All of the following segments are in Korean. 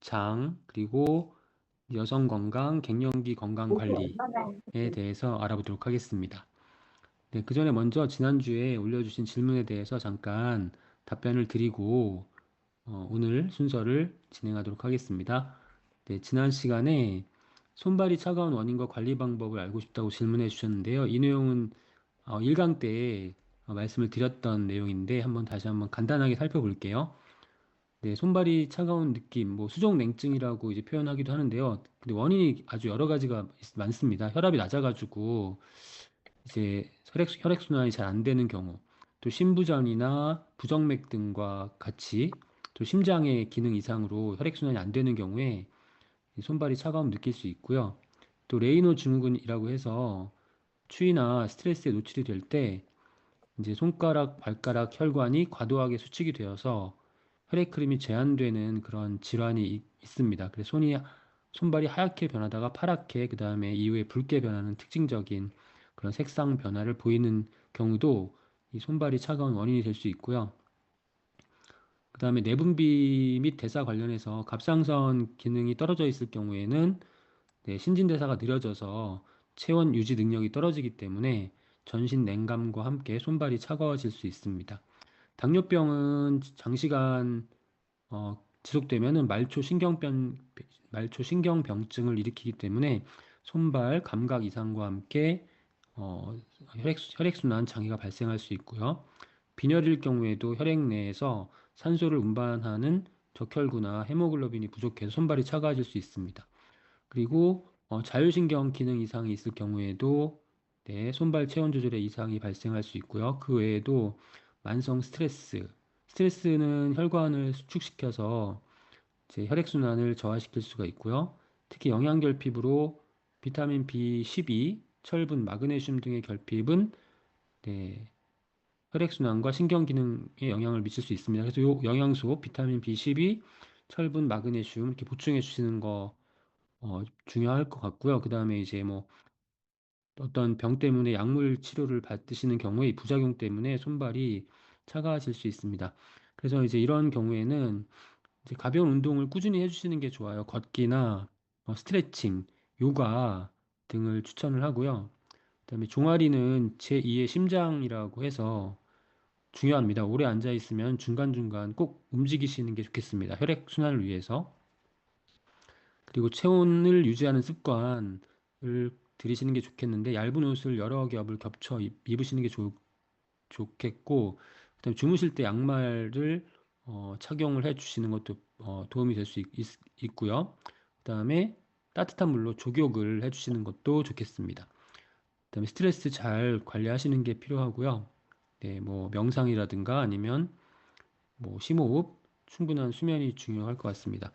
장, 그리고 여성 건강, 갱년기 건강 관리에 대해서 알아보도록 하겠습니다. 네, 그 전에 먼저 지난주에 올려주신 질문에 대해서 잠깐 답변을 드리고 오늘 순서를 진행하도록 하겠습니다. 네, 지난 시간에 손발이 차가운 원인과 관리 방법을 알고 싶다고 질문해 주셨는데요. 이 내용은 1강 때 말씀을 드렸던 내용인데 다시 한번 간단하게 살펴볼게요. 네, 손발이 차가운 느낌, 뭐 수족 냉증이라고 이제 표현하기도 하는데요. 근데 원인이 아주 여러 가지가 많습니다. 혈압이 낮아가지고 이제 혈액순환이 잘 안 되는 경우, 또 심부전이나 부정맥 등과 같이 또 심장의 기능 이상으로 혈액순환이 안 되는 경우에 이 손발이 차가움 느낄 수 있고요. 또 레이노 증후군이라고 해서 추위나 스트레스에 노출이 될 때 이제 손가락, 발가락 혈관이 과도하게 수축이 되어서 혈액 흐름이 제한되는 그런 질환이 있습니다. 그래서 손발이 하얗게 변하다가 파랗게, 그 다음에 이후에 붉게 변하는 특징적인 그런 색상 변화를 보이는 경우도 이 손발이 차가운 원인이 될 수 있고요. 그 다음에 내분비 및 대사 관련해서 갑상선 기능이 떨어져 있을 경우에는 네, 신진대사가 느려져서 체온 유지 능력이 떨어지기 때문에 전신 냉감과 함께 손발이 차가워질 수 있습니다. 당뇨병은 장시간 지속되면은 말초 신경병증을 일으키기 때문에 손발 감각 이상과 함께 혈액순환 장애가 발생할 수 있고요. 빈혈일 경우에도 혈액 내에서 산소를 운반하는 적혈구나 헤모글로빈이 부족해서 손발이 차가워질 수 있습니다. 그리고 자율신경 기능 이상이 있을 경우에도 네, 손발 체온 조절에 이상이 발생할 수 있고요. 그 외에도 만성 스트레스는 혈관을 수축시켜서 이제 혈액순환을 저하시킬 수가 있고요. 특히 영양결핍으로 비타민 B12, 철분, 마그네슘 등의 결핍은 네, 혈액순환과 신경기능에 영향을 미칠 수 있습니다. 그래서 이 영양소, 비타민 B12, 철분, 마그네슘 이렇게 보충해 주시는 거 중요할 것 같고요. 그 다음에 이제 뭐 어떤 병 때문에 약물 치료를 받으시는 경우에 이 부작용 때문에 손발이 차가워질 수 있습니다. 그래서 이제 이런 경우에는 이제 가벼운 운동을 꾸준히 해주시는 게 좋아요. 걷기나 스트레칭, 요가 등을 추천을 하고요. 그다음에 종아리는 제2의 심장이라고 해서 중요합니다. 오래 앉아 있으면 중간중간 꼭 움직이시는 게 좋겠습니다. 혈액 순환을 위해서. 그리고 체온을 유지하는 습관을 들이시는 게 좋겠는데 얇은 옷을 여러 겹을 겹쳐 입으시는 게 좋겠고 그다음에 주무실 때 양말을 착용을 해 주시는 것도 도움이 될 수 있고요. 그다음에 따뜻한 물로 족욕을 해 주시는 것도 좋겠습니다. 그다음에 스트레스 잘 관리하시는 게 필요하고요. 네, 뭐 명상이라든가 아니면 뭐 심호흡, 충분한 수면이 중요할 것 같습니다.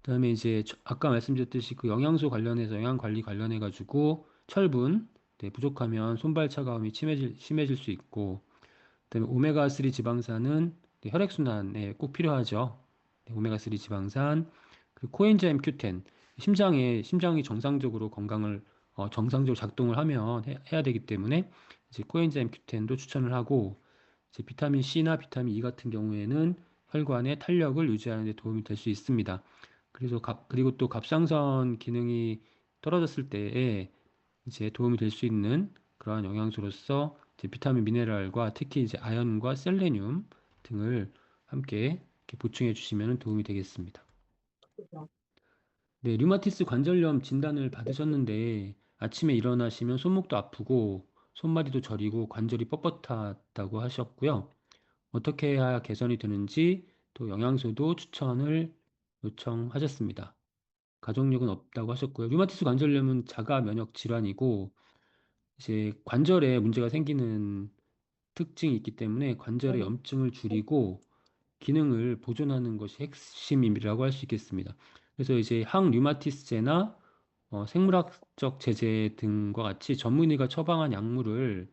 그다음에 이제 아까 말씀드렸듯이 그 영양소 관련해서 영양 관리 관련해 가지고 철분 네, 부족하면 손발 차가움이 심해질 수 있고 그다음에 오메가3 지방산은 네, 혈액순환에 꼭 필요하죠. 네, 오메가3 지방산 그리고 코엔자임 Q10 심장이 정상적으로 정상적으로 작동을 하면 해야 되기 때문에 이제 코엔자임 Q10도 추천을 하고 이제 비타민 C나 비타민 E 같은 경우에는 혈관의 탄력을 유지하는 데 도움이 될 수 있습니다. 그리고 또 갑상선 기능이 떨어졌을 때에 이제 도움이 될 수 있는 그러한 영양소로서 이제 비타민 미네랄과 특히 이제 아연과 셀레늄 등을 함께 이렇게 보충해 주시면 도움이 되겠습니다. 네, 류마티스 관절염 진단을 받으셨는데 아침에 일어나시면 손목도 아프고 손마디도 저리고 관절이 뻣뻣하다고 하셨고요. 어떻게 해야 개선이 되는지 또 영양소도 추천을 요청하셨습니다. 가족력은 없다고 하셨고요. 류마티스 관절염은 자가 면역 질환이고 이제 관절에 문제가 생기는 특징이 있기 때문에 관절의 염증을 줄이고 기능을 보존하는 것이 핵심이라고 할 수 있겠습니다. 그래서 이제 항류마티스제나 생물학적 제제 등과 같이 전문의가 처방한 약물을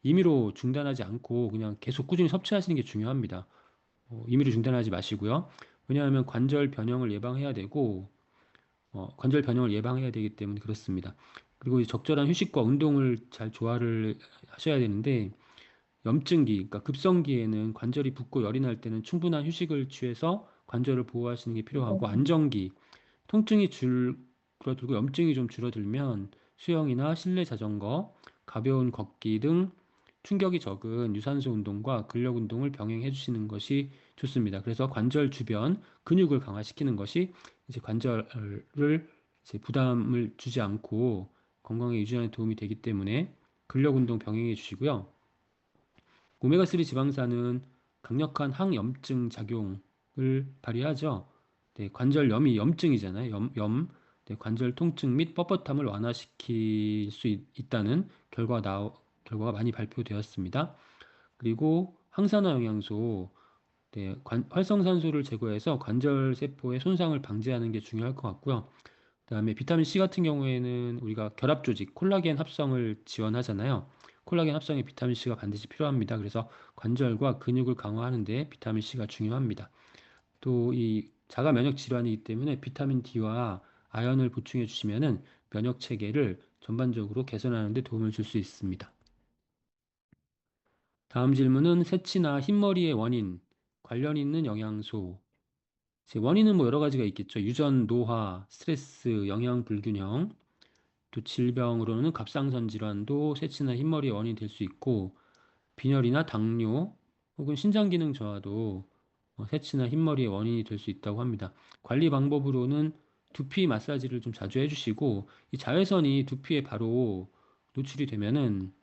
임의로 중단하지 않고 그냥 계속 꾸준히 섭취하시는 게 중요합니다. 임의로 중단하지 마시고요. 왜냐하면 관절 변형을 예방해야 되기 때문에 그렇습니다. 그리고 이 적절한 휴식과 운동을 잘 조화를 하셔야 되는데 염증기, 그러니까 급성기에는 관절이 붓고 열이 날 때는 충분한 휴식을 취해서 관절을 보호하시는 게 필요하고 안정기, 통증이 줄어들고 염증이 좀 줄어들면 수영이나 실내 자전거, 가벼운 걷기 등 충격이 적은 유산소 운동과 근력 운동을 병행해 주시는 것이 좋습니다. 그래서 관절 주변 근육을 강화시키는 것이 이제 관절을 이제 부담을 주지 않고 건강에 유지하는 데 도움이 되기 때문에 근력 운동 병행해 주시고요. 오메가3 지방산은 강력한 항염증 작용을 발휘하죠. 네, 관절염이 염증이잖아요. 네, 관절 통증 및 뻣뻣함을 완화시킬 수 있다는 결과가 많이 발표되었습니다. 그리고 항산화 영양소, 네, 활성산소를 제거해서 관절 세포의 손상을 방지하는 게 중요할 것 같고요. 그다음에 비타민 C 같은 경우에는 우리가 결합 조직, 콜라겐 합성을 지원하잖아요. 콜라겐 합성에 비타민 C가 반드시 필요합니다. 그래서 관절과 근육을 강화하는 데 비타민 C가 중요합니다. 또 이 자가 면역 질환이기 때문에 비타민 D와 아연을 보충해 주시면은 면역 체계를 전반적으로 개선하는 데 도움을 줄 수 있습니다. 다음 질문은 새치나 흰머리의 원인, 관련 있는 영양소. 원인은 뭐 여러 가지가 있겠죠. 유전, 노화, 스트레스, 영양 불균형, 또 질병으로는 갑상선 질환도 새치나 흰머리의 원인이 될 수 있고 빈혈이나 당뇨 혹은 신장 기능 저하도 새치나 흰머리의 원인이 될 수 있다고 합니다. 관리 방법으로는 두피 마사지를 좀 자주 해주시고 이 자외선이 두피에 바로 노출이 되면은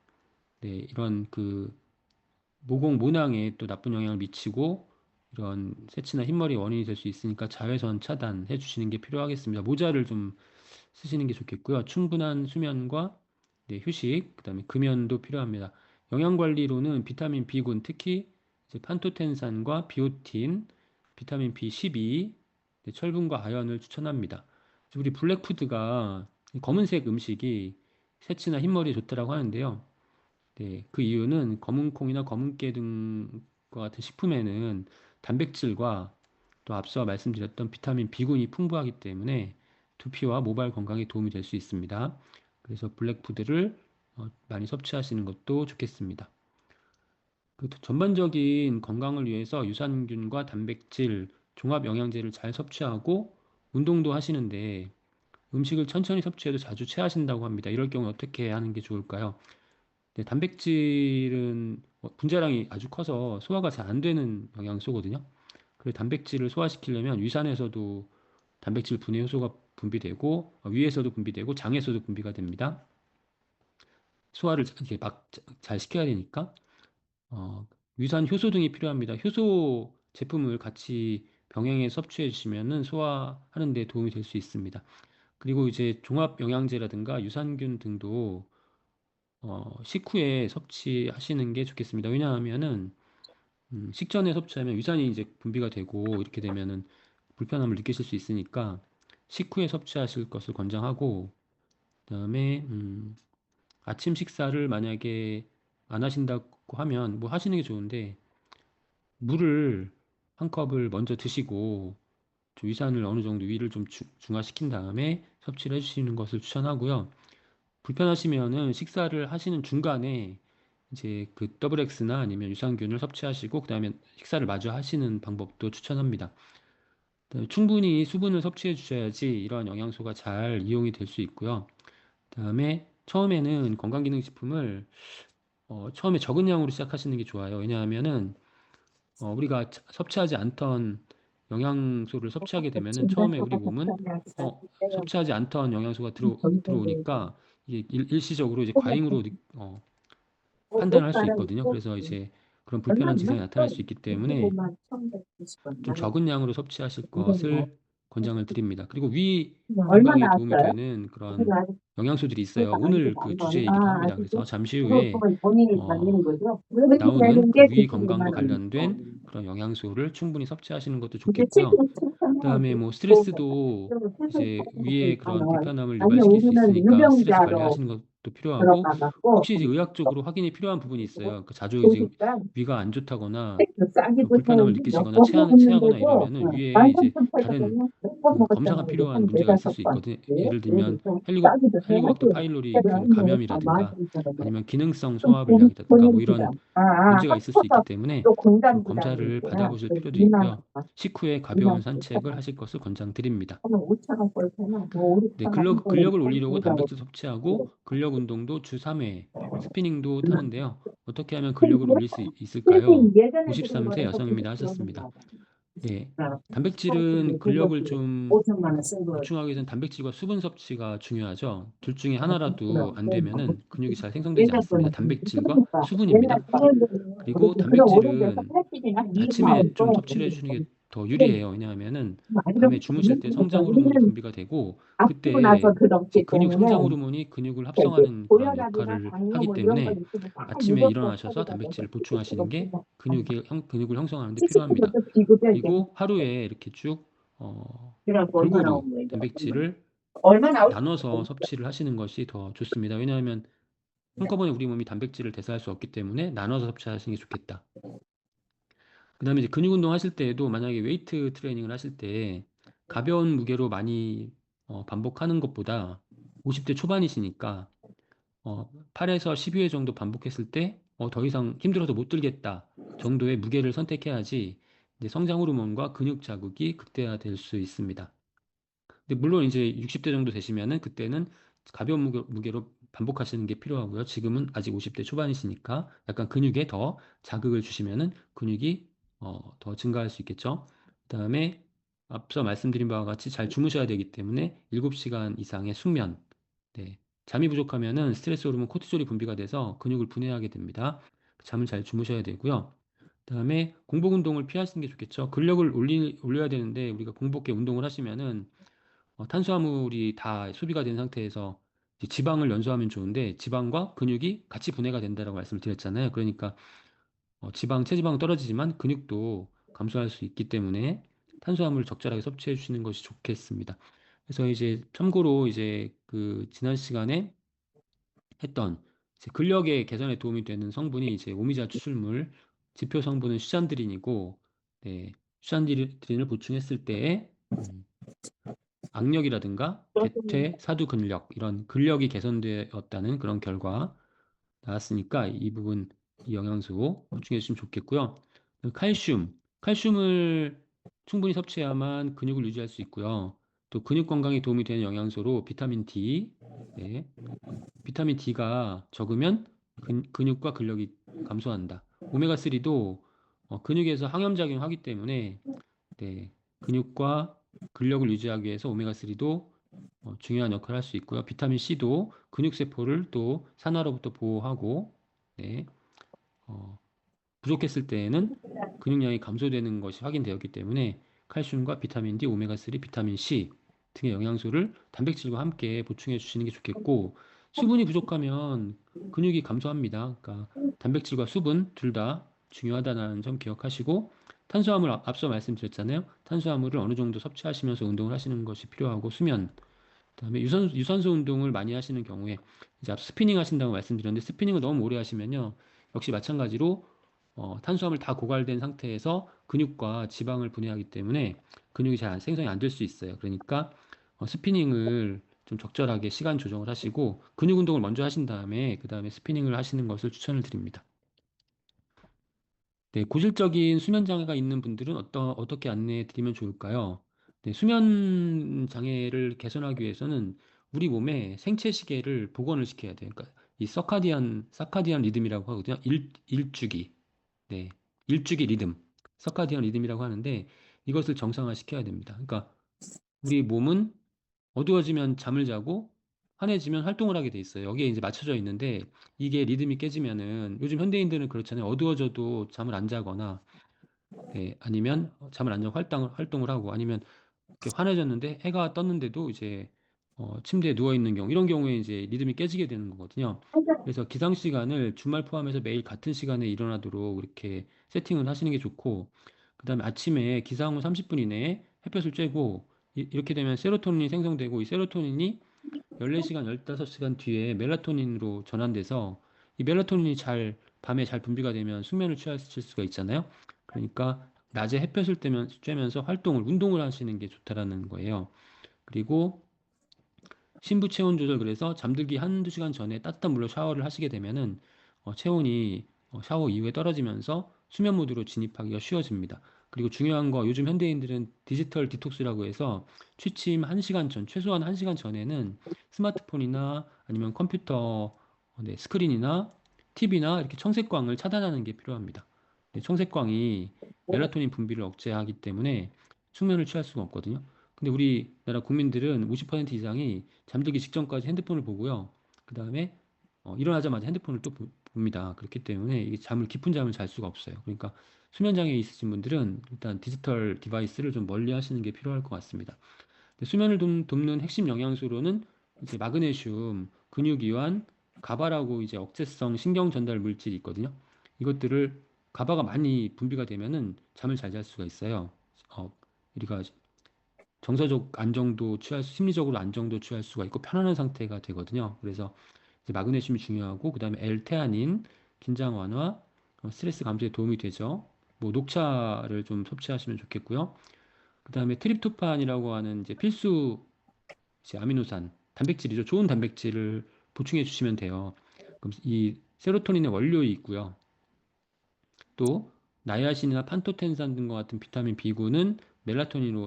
네, 이런 그 모공 모낭에 또 나쁜 영향을 미치고 이런 새치나 흰머리의 원인이 될 수 있으니까 자외선 차단해 주시는 게 필요하겠습니다. 모자를 좀 쓰시는 게 좋겠고요. 충분한 수면과 네, 휴식, 그다음에 금연도 필요합니다. 영양 관리로는 비타민 B군, 특히 이제 판토텐산과 비오틴, 비타민 B12, 네, 철분과 아연을 추천합니다. 우리 블랙푸드가 검은색 음식이 새치나 흰머리에 좋다라고 하는데요. 네, 그 이유는 검은콩이나 검은깨 등과 같은 식품에는 단백질과 또 앞서 말씀드렸던 비타민 B군이 풍부하기 때문에 두피와 모발 건강에 도움이 될 수 있습니다. 그래서 블랙푸드를 많이 섭취하시는 것도 좋겠습니다. 그 전반적인 건강을 위해서 유산균과 단백질, 종합 영양제를 잘 섭취하고 운동도 하시는데 음식을 천천히 섭취해도 자주 체하신다고 합니다. 이럴 경우 어떻게 하는 게 좋을까요? 네, 단백질은 분자량이 아주 커서 소화가 잘 안 되는 영양소거든요. 그리고 단백질을 소화시키려면 위산에서도 단백질 분해 효소가 분비되고 위에서도 분비되고 장에서도 분비가 됩니다. 소화를 이렇게 막 잘 시켜야 되니까 위산 효소 등이 필요합니다. 효소 제품을 같이 병행해 섭취해 주시면은 소화하는 데 도움이 될 수 있습니다. 그리고 이제 종합 영양제라든가 유산균 등도 식후에 섭취하시는 게 좋겠습니다. 왜냐하면은 식전에 섭취하면 위산이 이제 분비가 되고 이렇게 되면은 불편함을 느끼실 수 있으니까 식후에 섭취하실 것을 권장하고 그다음에 아침 식사를 만약에 안 하신다고 하면 뭐 하시는 게 좋은데 물을 한 컵을 먼저 드시고 좀 위산을 어느 정도 위를 좀 중화시킨 다음에 섭취를 해주시는 것을 추천하고요. 불편하시면은 식사를 하시는 중간에 이제 그 더블엑스나 아니면 유산균을 섭취하시고 그다음에 식사를 마저 하시는 방법도 추천합니다. 그다음에 충분히 수분을 섭취해 주셔야지 이러한 영양소가 잘 이용이 될 수 있고요. 그다음에 처음에는 건강기능식품을 처음에 적은 양으로 시작하시는 게 좋아요. 왜냐하면은 우리가 섭취하지 않던 영양소를 섭취하게 되면은 처음에 우리 몸은 섭취하지 않던 영양소가 들어오니까 이게 일시적으로 이제 과잉으로 판단할 수 있거든요. 그래서 이제 그런 불편한 증상이 나타날 수 있기 때문에 좀 적은 양으로 섭취하실 것을 권장을 드립니다. 그리고 위 얼마 건강에 도움이 나왔어요? 되는 그런 그거 아직 영양소들이 있어요. 그것도 아니고 오늘 그 안 거예요. 주제이기도 아, 합니다. 아직도? 그래서 잠시 그거 후에 그걸 본인이 어, 다니는 거죠? 왜 그렇게 나오는 되는 그 게 위 건강과 95만 관련된 원이니까. 그런 영양소를 충분히 섭취하시는 것도 그게 좋겠고요. 7kg 그다음에 측정해야지. 뭐 스트레스도 그러면 세수를 이제 조금 위에 다 그런 나와요. 불편함을 아니면 유발시킬 수 우리는 있으니까 스트레스 유병자로 관리하시는 것 또 필요하고 들어가갖고 혹시 이제 의학적으로 확인이 필요한 부분이 있어요. 그 자주 이제 보니까 위가 안 좋다거나 좀 싸기도 불편함을 세운지 몇 느끼시거나 번 체하거나 먹었는데도 이러면은 위에 이제 다른 11,800원이요? 몇 번 검사가 먹었잖아요. 필요한 한 문제가 있을 수 4-5번. 있거든요. 예? 예를 들면 그래서 싸기도 헬리코박터 해가지고 파일로리 균 그런 다 감염이라든가 맛있더라고요. 아니면 기능성 좀 소화불량이라든가 뭐 보냅시다. 이런 문제가 있을 수 있기 합쳐서 때문에 또 좀 공단부장이 검사를 있구나. 받아보실 그 필요도 이만 있고요. 식후에 가벼운 이만 산책을 하실 것을 권장드립니다. 하면 5,000원 꼴테나 뭐 우리 네, 차가 한 번에 근력을 올리려고 꼴이라고 단백질 섭취하고 근력 운동도 주 3회, 스피닝도 그러나 타는데요. 어떻게 하면 근력을 근데 올릴 수 있을까요? 세빈 예전에 들은 53세 거라서 그게 여성입니다. 하셨습니다. 그런가 봐. 네, 서울대 단백질은 근력을 그것도 좀 5천만 원 쓴 거. 보충하기 위해서는 단백질과 수분 섭취가 중요하죠. 둘 중에 하나라도 그럼 안 되면은 근육이 잘 생성되지 옛날 않습니다. 거는 단백질과 그러니까 옛날 수분입니다. 거는 그리고 그렇게 그런 오래돼서 단백질은 팔찌이나 아침에 좀 미국하고 섭취를 해주시는 게 더 근데 유리해요. 왜냐하면은 밤에 아직은 주무실 때 성장 호르몬이 우리는 분비가 되고 아프고 나서 그때 이제 들었기 근육 성장 때문에 호르몬이 근육을 이제 합성하는 그런 고혈압이나 역할을 하기 당뇨 이런 거 때문에 있으면 다 아침에 무조건 일어나셔서 하고 단백질을 다녀서 보충하시는 게 근육을 형성하는 데 필요합니다. 70kg도 비급여제 그리고 하루에 이렇게 쭉 그래갖고 얼마 골고루 나온 거예요? 단백질을 얼마 나올 나눠서 섭취를 하시는 것이 더 좋습니다. 왜냐하면 한꺼번에 우리 몸이 단백질을 대사할 수 없기 때문에 나눠서 섭취하시는 게 좋겠다. 그다음에 이제 근육 운동 하실 때에도 만약에 웨이트 트레이닝을 하실 때 가벼운 무게로 많이 반복하는 것보다 50대 초반이시니까 8에서 12회 정도 반복했을 때 더 이상 힘들어서 못 들겠다 정도의 무게를 선택해야지 이제 성장 호르몬과 근육 자극이 극대화될 수 있습니다. 근데 물론 이제 60대 정도 되시면은 그때는 가벼운 무게로 반복하시는 게 필요하고요. 지금은 아직 50대 초반이시니까 약간 근육에 더 자극을 주시면은 근육이 더 증가할 수 있겠죠. 그다음에 앞서 말씀드린 바와 같이 잘 주무셔야 되기 때문에 7시간 이상의 숙면. 네. 잠이 부족하면은 스트레스 호르몬 코티솔이 분비가 돼서 근육을 분해하게 됩니다. 잠을 잘 주무셔야 되고요. 그다음에 공복 운동을 피하시는 게 좋겠죠. 근력을 올려야 되는데 우리가 공복에 운동을 하시면은 탄수화물이 다 소비가 된 상태에서 이제 지방을 연소하면 좋은데 지방과 근육이 같이 분해가 된다라고 말씀을 드렸잖아요. 그러니까 체지방은 떨어지지만 근육도 감소할 수 있기 때문에 탄수화물을 적절하게 섭취해 주시는 것이 좋겠습니다. 그래서 이제 참고로 이제 그 지난 시간에 했던 이제 근력의 개선에 도움이 되는 성분이 이제 오미자 추출물, 지표 성분은 슈잔드린이고, 네, 슈잔드린을 보충했을 때에 악력이라든가 대퇴, 사두 근력 이런 근력이 개선되었다는 그런 결과 나왔으니까 이 부분 이 영양소 보충해 주시면 좋겠고요. 칼슘을 충분히 섭취해야만 근육을 유지할 수 있고요. 또 근육 건강에 도움이 되는 영양소로 비타민 D, 네, 비타민 D가 적으면 근육과 근력이 감소한다. 오메가3도 근육에서 항염작용을 하기 때문에 네, 근육과 근력을 유지하기 위해서 오메가3도 중요한 역할을 할 수 있고요. 비타민 C도 근육세포를 또 산화로부터 보호하고 네, 어, 부족했을 때에는 근육량이 감소되는 것이 확인되었기 때문에 칼슘과 비타민 D, 오메가3, 비타민 C 등의 영양소를 단백질과 함께 보충해 주시는 게 좋겠고 수분이 부족하면 근육이 감소합니다. 그러니까 단백질과 수분 둘 다 중요하다는 점 기억하시고 탄수화물 앞서 말씀드렸잖아요. 탄수화물을 어느 정도 섭취하시면서 운동을 하시는 것이 필요하고 수면 그다음에 유산소 운동을 많이 하시는 경우에 이제 앞서 스피닝 하신다고 말씀드렸는데 스피닝을 너무 오래 하시면요. 역시 마찬가지로 탄수화물 다 고갈된 상태에서 근육과 지방을 분해하기 때문에 근육이 잘 생성이 안 될 수 있어요. 그러니까 스피닝을 좀 적절하게 시간 조정을 하시고 근육 운동을 먼저 하신 다음에 그 다음에 스피닝을 하시는 것을 추천을 드립니다. 네, 고질적인 수면 장애가 있는 분들은 어떻게 안내해 드리면 좋을까요? 네, 수면 장애를 개선하기 위해서는 우리 몸에 생체 시계를 복원을 시켜야 돼요. 그러니까 이 사카디안 리듬이라고 하거든요. 일주기. 네, 일주기 리듬. 서카디안 리듬이라고 하는데 이것을 정상화시켜야 됩니다. 그러니까 우리 몸은 어두워지면 잠을 자고 환해지면 활동을 하게 돼 있어요. 여기에 이제 맞춰져 있는데 이게 리듬이 깨지면은 요즘 현대인들은 그렇잖아요. 어두워져도 잠을 안 자거나 네, 아니면 잠을 안 자고 활동을 하고 아니면 이렇게 환해졌는데 해가 떴는데도 이제 침대에 누워 있는 경우 이런 경우에 이제 리듬이 깨지게 되는 거거든요. 그래서 기상 시간을 주말 포함해서 매일 같은 시간에 일어나도록 이렇게 세팅을 하시는 게 좋고 그다음에 아침에 기상 후 30분 이내에 햇볕을 쬐고 이렇게 되면 세로토닌이 생성되고 이 세로토닌이 14시간, 15시간 뒤에 멜라토닌으로 전환돼서 이 멜라토닌이 밤에 잘 분비가 되면 숙면을 취하실 수가 있잖아요. 그러니까 낮에 햇볕을 쬐면서 운동을 하시는 게 좋다라는 거예요. 그리고 신부 체온 조절, 그래서 잠들기 한두 시간 전에 따뜻한 물로 샤워를 하시게 되면은 체온이 샤워 이후에 떨어지면서 수면 모드로 진입하기가 쉬워집니다. 그리고 중요한 거, 요즘 현대인들은 디지털 디톡스라고 해서 취침 1시간 전, 최소한 1시간 전에는 스마트폰이나 아니면 컴퓨터 스크린이나 TV나 이렇게 청색광을 차단하는 게 필요합니다. 청색광이 멜라토닌 분비를 억제하기 때문에 숙면을 취할 수가 없거든요. 근데 우리나라 국민들은 50% 이상이 잠들기 직전까지 핸드폰을 보고요. 그 다음에 일어나자마자 핸드폰을 또 봅니다. 그렇기 때문에 이게 깊은 잠을 잘 수가 없어요. 그러니까 수면 장애 있으신 분들은 일단 디지털 디바이스를 좀 멀리 하시는 게 필요할 것 같습니다. 수면을 돕는 핵심 영양소로는 이제 마그네슘, 근육이완, 가바라고 이제 억제성 신경 전달 물질이 있거든요. 이것들을 가바가 많이 분비가 되면은 잠을 잘 잘 수가 있어요. 우리가 심리적으로 안정도 취할 수가 있고 편안한 상태가 되거든요. 그래서 이제 마그네슘이 중요하고, 그 다음에 L테아닌, 긴장 완화, 스트레스 감소에 도움이 되죠. 뭐 녹차를 좀 섭취하시면 좋겠고요. 그 다음에 트립토판이라고 하는 이제 필수 이제 아미노산, 단백질이죠. 좋은 단백질을 보충해 주시면 돼요. 그럼 이 세로토닌의 원료이 있고요. 또 나이아신이나 판토텐산 등과 같은 비타민 B9는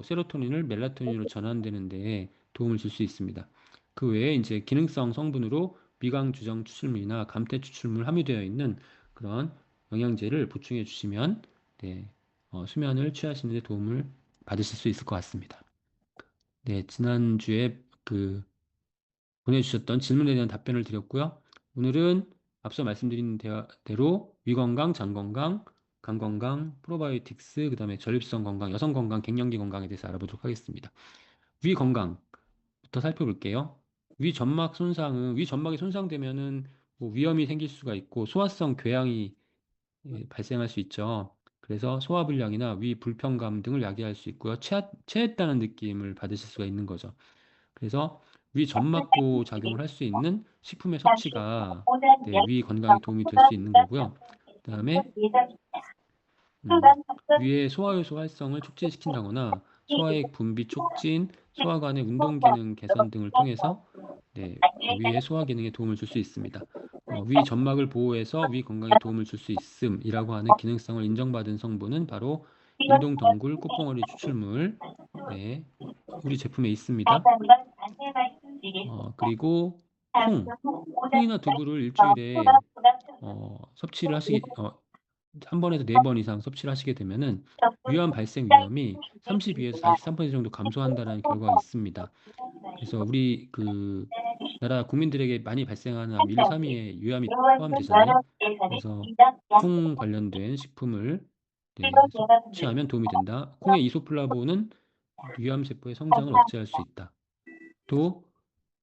세로토닌을 멜라토닌으로 전환되는 데 도움을 줄 수 있습니다. 그 외에 이제 기능성 성분으로 미강 주정 추출물이나 감태 추출물 함유되어 있는 그런 영양제를 보충해 주시면 수면을 취하시는 데 도움을 받으실 수 있을 것 같습니다. 네, 지난주에 보내주셨던 질문에 대한 답변을 드렸고요. 오늘은 앞서 말씀드린 대로 위건강, 장건강, 간건강, 프로바이오틱스, 그 다음에 전립선 건강, 여성 건강, 갱년기 건강에 대해서 알아보도록 하겠습니다. 위 건강부터 살펴볼게요. 위 점막이 손상되면은 뭐 위염이 생길 수가 있고 소화성 궤양이 발생할 수 있죠. 그래서 소화불량이나 위 불편감 등을 야기할 수 있고요. 체했다는 느낌을 받으실 수가 있는 거죠. 그래서 위 점막부 작용을 할 수 있는 식품의 섭취가 위 건강에 도움이 될 수 있는 거고요. 그 다음에 위의 소화효소 활성을 촉진시킨다거나 소화액 분비 촉진, 소화관의 운동 기능 개선 등을 통해서 위의 소화 기능에 도움을 줄 수 있습니다. 위 점막을 보호해서 위 건강에 도움을 줄 수 있음이라고 하는 기능성을 인정받은 성분은 바로 인동덩굴 꽃봉오리 추출물, 우리 제품에 있습니다. 그리고 콩이나 두부를 일주일에 한 번에서 4번 이상 섭취를 하시게 되면은 위암 발생 위험이 32에서 43% 정도 감소한다는 결과가 있습니다. 그래서 우리 나라 국민들에게 많이 발생하는 암 1, 3위에 위암이 포함되잖아요. 그래서 콩 관련된 식품을 섭취하면 도움이 된다. 콩의 이소플라본은 위암 세포의 성장을 억제할 수 있다. 또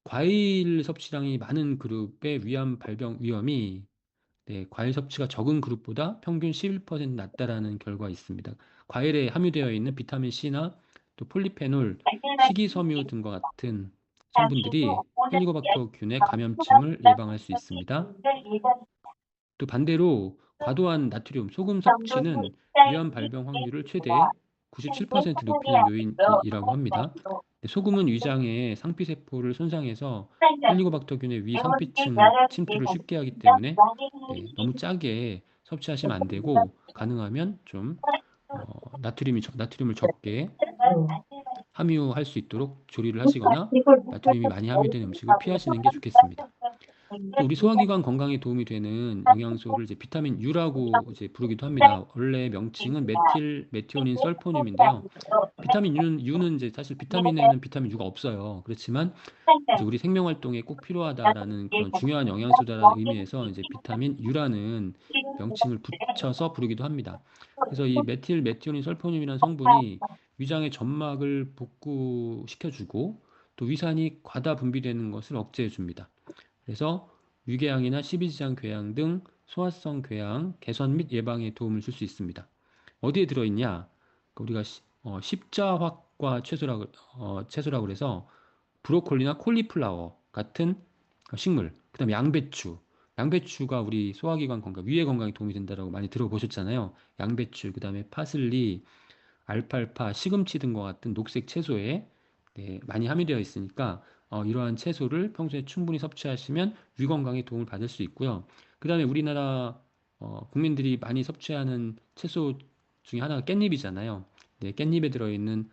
과일 섭취량이 많은 그룹의 위암 발병 위험이 과일 섭취가 적은 그룹보다 평균 11% 낮다라는 결과가 있습니다. 과일에 함유되어 있는 비타민 C나 또 폴리페놀, 식이섬유 등과 같은 성분들이 헬리코박터균의 감염증을 예방할 수 있습니다. 또 반대로 과도한 나트륨, 소금 섭취는 위암 발병 확률을 최대 97% 높이는 요인이라고 합니다. 소금은 위장의 상피세포를 손상해서 헬리코박터균의 위 상피층 침투를 쉽게 하기 때문에 너무 짜게 섭취하시면 안 되고, 가능하면 좀 나트륨을 적게 함유할 수 있도록 조리를 하시거나 나트륨이 많이 함유된 음식을 피하시는 게 좋겠습니다. 또 우리 소화기관 건강에 도움이 되는 영양소를 이제 비타민 U라고 이제 부르기도 합니다. 원래 명칭은 메티오닌 설포늄인데요. 비타민 U는 이제 사실 비타민에는 비타민 U가 없어요. 그렇지만 이제 우리 생명 활동에 꼭 필요하다라는 그런 중요한 영양소다라는 의미에서 이제 비타민 U라는 명칭을 붙여서 부르기도 합니다. 그래서 이 메티오닌 설포늄이라는 성분이 위장의 점막을 복구시켜주고 또 위산이 과다 분비되는 것을 억제해 줍니다. 그래서 위궤양이나 십이지장 궤양 등 소화성 궤양 개선 및 예방에 도움을 줄 수 있습니다. 어디에 들어있냐? 우리가 십자화과 채소라고 해서 브로콜리나 콜리플라워, 같은 식물. 그다음에 양배추. 양배추가 우리 소화기관 건강, 위의 건강에 도움이 된다라고 많이 들어보셨잖아요. 양배추, 그다음에 파슬리, 알팔파, 시금치 등과 같은 녹색 채소에 네, 많이 함유되어 있으니까 이러한 채소를 평소에 충분히 섭취하시면 위 건강에 도움을 받을 수 있고요. 그다음에 우리나라 국민들이 많이 섭취하는 채소 중에 하나가 깻잎이잖아요. 네, 깻잎에 들어있는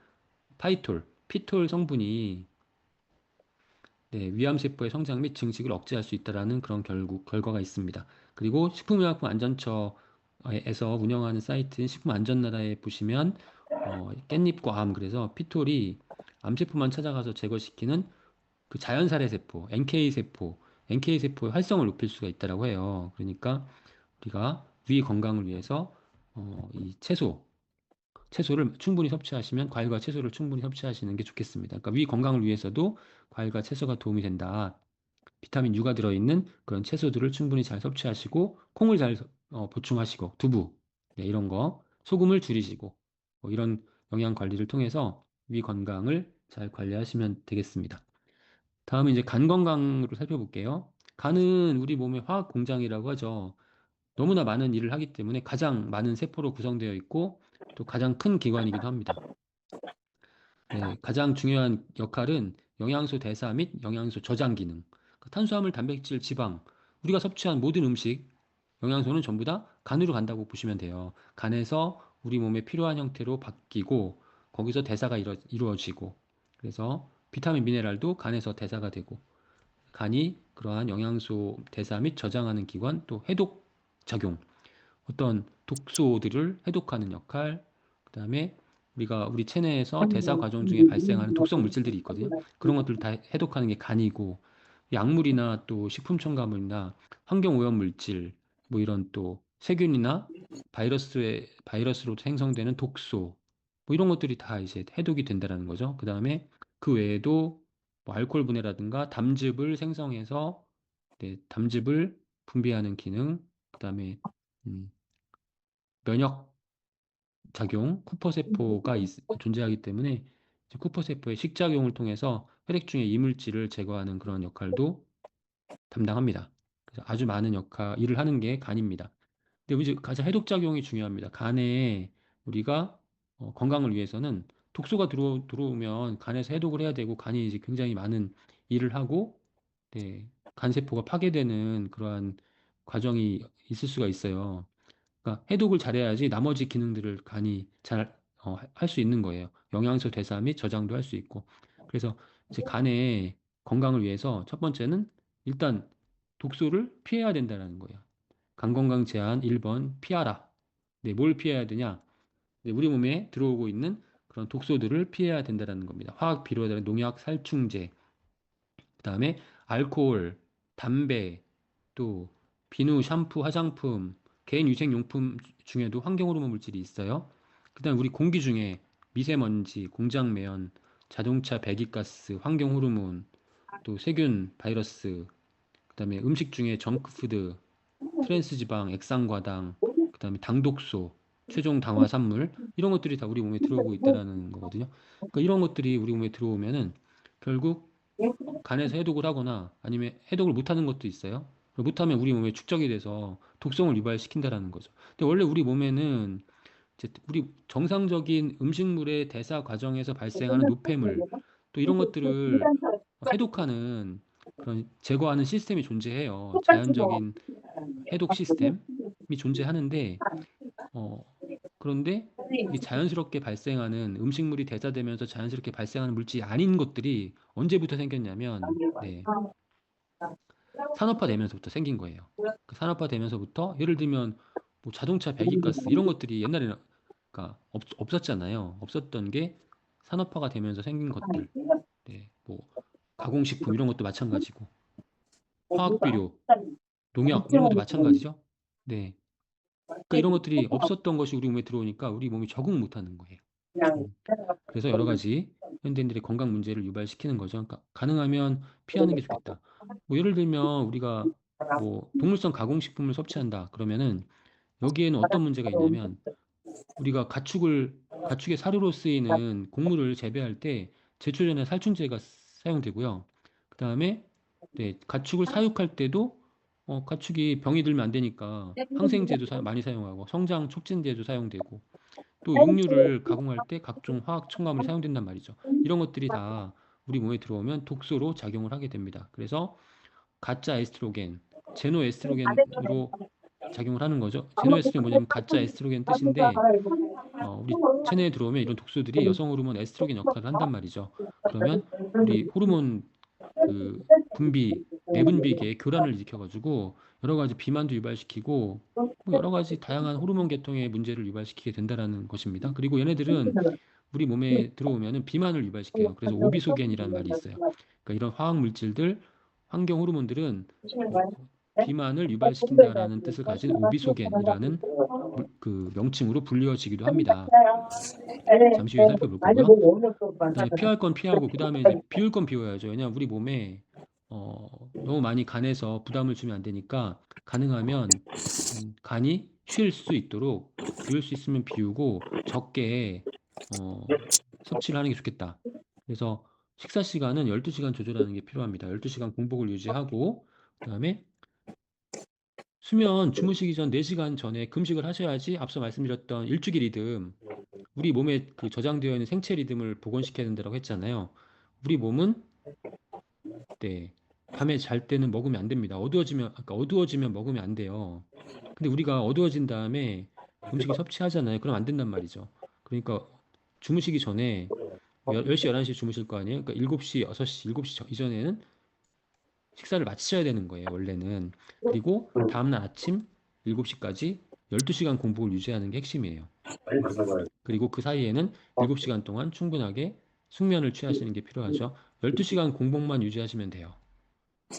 파이톨, 피톨 성분이 네, 위암세포의 성장 및 증식을 억제할 수 있다라는 그런 결과가 있습니다. 그리고 식품의약품안전처에서 운영하는 사이트인 식품안전나라에 보시면 깻잎과 암, 그래서 피톨이 암세포만 찾아가서 제거시키는 그 자연살해 세포, NK 세포의 활성을 높일 수가 있다라고 해요. 그러니까 우리가 위 건강을 위해서 이 채소를 충분히 섭취하시면 과일과 채소를 충분히 섭취하시는 게 좋겠습니다. 그러니까 위 건강을 위해서도 과일과 채소가 도움이 된다. 비타민 U가 들어있는 그런 채소들을 충분히 잘 섭취하시고 콩을 잘 보충하시고 두부 네, 이런 거 소금을 줄이시고 뭐 이런 영양 관리를 통해서 위 건강을 잘 관리하시면 되겠습니다. 다음은 이제 간 건강으로 살펴볼게요. 간은 우리 몸의 화학 공장이라고 하죠. 너무나 많은 일을 하기 때문에 가장 많은 세포로 구성되어 있고 또 가장 큰 기관이기도 합니다. 네, 가장 중요한 역할은 영양소 대사 및 영양소 저장 기능. 그 탄수화물, 단백질, 지방, 우리가 섭취한 모든 음식, 영양소는 전부 다 간으로 간다고 보시면 돼요. 간에서 우리 몸에 필요한 형태로 바뀌고 거기서 대사가 이루어지고 그래서 비타민, 미네랄도 간에서 대사가 되고 간이 그러한 영양소 대사 및 저장하는 기관, 또 해독 작용, 어떤 독소들을 해독하는 역할, 그다음에 우리가 우리 체내에서 대사 과정 중에 발생하는 독성 물질들이 있거든요. 그런 것들을 다 해독하는 게 간이고, 약물이나 또 식품 첨가물이나 환경 오염 물질, 뭐 이런 또 세균이나 바이러스로 생성되는 독소, 뭐 이런 것들이 다 이제 해독이 된다라는 거죠. 그다음에 그 외에도 뭐 알코올 분해라든가 담즙을 생성해서 네, 담즙을 분비하는 기능, 그다음에 음, 면역 작용, 쿠퍼세포가 존재하기 때문에 쿠퍼세포의 식작용을 통해서 혈액 중에 이물질을 제거하는 그런 역할도 담당합니다. 그래서 아주 많은 일을 하는 게 간입니다. 근데 이제 가장 해독작용이 중요합니다. 간에 우리가 건강을 위해서는 독소가 들어오면 간에서 해독을 해야 되고 간이 이제 굉장히 많은 일을 하고 네, 간세포가 파괴되는 그러한 과정이 있을 수가 있어요. 그러니까 해독을 잘해야지 나머지 기능들을 간이 잘 할 수 있는 거예요. 영양소 대사 및 저장도 할 수 있고. 그래서 이제 간의 건강을 위해서 첫 번째는 일단 독소를 피해야 된다는 거예요. 간 건강 제한 1번 피하라. 네, 뭘 피해야 되냐? 네, 우리 몸에 들어오고 있는 그런 독소들을 피해야 된다는 겁니다. 화학 비료에 농약, 살충제, 그다음에 알코올, 담배, 또 비누, 샴푸, 화장품, 개인 위생용품 중에도 환경 호르몬 물질이 있어요. 그다음 우리 공기 중에 미세먼지, 공장 매연, 자동차 배기가스, 환경 호르몬, 또 세균, 바이러스, 그다음에 음식 중에 정크푸드, 트랜스 지방, 액상과당, 그다음에 당독소, 최종 당화 산물 이런 것들이 다 우리 몸에 들어오고 있다라는 거거든요. 그러니까 이런 것들이 우리 몸에 들어오면은 결국 간에서 해독을 하거나 아니면 해독을 못하는 것도 있어요. 못하면 우리 몸에 축적이 돼서 독성을 유발시킨다라는 거죠. 근데 원래 우리 몸에는 이제 우리 정상적인 음식물의 대사 과정에서 발생하는 노폐물 또 이런 것들을 해독하는 그런 제거하는 시스템이 존재해요. 자연적인 해독 시스템이 존재하는데 어, 그런데 이게 자연스럽게 발생하는 음식물이 대사되면서 자연스럽게 발생하는 물질이 아닌 것들이 언제부터 생겼냐면 네, 산업화되면서부터 생긴 거예요. 그 산업화되면서부터 예를 들면 뭐 자동차 배기가스 이런 것들이 옛날에는 그러니까 없었잖아요. 없었던 게 산업화가 되면서 생긴 것들. 네, 뭐 가공식품 이런 것도 마찬가지고 화학비료, 농약 이런 것도 마찬가지죠. 네. 그러니까 이런 것들이 없었던 것이 우리 몸에 들어오니까 우리 몸이 적응 못하는 거예요. 음. 그래서 여러 가지 현대인들의 건강 문제를 유발시키는 거죠. 그러니까 가능하면 피하는 게 좋겠다. 뭐 예를 들면 우리가 뭐 동물성 가공식품을 섭취한다. 그러면은 여기에는 어떤 문제가 있냐면 우리가 가축의 사료로 쓰이는 곡물을 재배할 때 제초제나 살충제가 사용되고요. 그다음에 네, 가축을 사육할 때도 가축이 병이 들면 안 되니까 항생제도 많이 사용하고 성장 촉진제도 사용되고 또 육류를 가공할 때 각종 화학 첨가물이 사용된단 말이죠. 이런 것들이 다 우리 몸에 들어오면 독소로 작용을 하게 됩니다. 그래서 가짜 에스트로겐, 제노 에스트로겐으로 작용을 하는 거죠. 제노 에스트로겐 뭐냐면 가짜 에스트로겐 뜻인데 우리 체내에 들어오면 이런 독소들이 여성 호르몬 에스트로겐 역할을 한단 말이죠. 그러면 우리 호르몬 그 분비, 내분비계에 교란을 일으켜가지고 여러 가지 비만도 유발시키고 뭐 여러 가지 다양한 호르몬 계통의 문제를 유발시키게 된다라는 것입니다. 그리고 얘네들은 우리 몸에 들어오면은 비만을 유발시켜요. 그래서 오비소겐이라는 말이 있어요. 그러니까 이런 화학 물질들, 환경 호르몬들은 어, 비만을 유발시킨다라는 뜻을 가진 오비소겐이라는 그 명칭으로 불리워지기도 합니다. 잠시 후에 살펴볼 거고요. 그다음에 피할 건 피하고 그다음에 이제 비울 건 비워야죠. 왜냐하면 우리 몸에 너무 많이 간에서 부담을 주면 안 되니까 가능하면 간이 쉴 수 있도록 비울 수 있으면 비우고 적게 섭취를 하는 게 좋겠다. 그래서 식사 시간은 12시간 조절하는 게 필요합니다. 12시간 공복을 유지하고 그다음에 수면 주무시기 전 4시간 전에 금식을 하셔야지 앞서 말씀드렸던 일주기 리듬 우리 몸에 그 저장되어 있는 생체 리듬을 복원시켜야 된다고 했잖아요. 우리 몸은 네, 밤에 잘 때는 먹으면 안 됩니다. 어두워지면 먹으면 안 돼요. 근데 우리가 어두워진 다음에 음식을 섭취하잖아요. 그럼 안 된단 말이죠. 그러니까 주무시기 전에 10시, 11시 주무실 거 아니에요? 그러니까 7시, 6시, 7시 이전에는 식사를 마치셔야 되는 거예요, 원래는. 그리고 다음날 아침 7시까지 12시간 공복을 유지하는 게 핵심이에요. 그리고 그 사이에는 7시간 동안 충분하게 숙면을 취하시는 게 필요하죠. 12시간 공복만 유지하시면 돼요.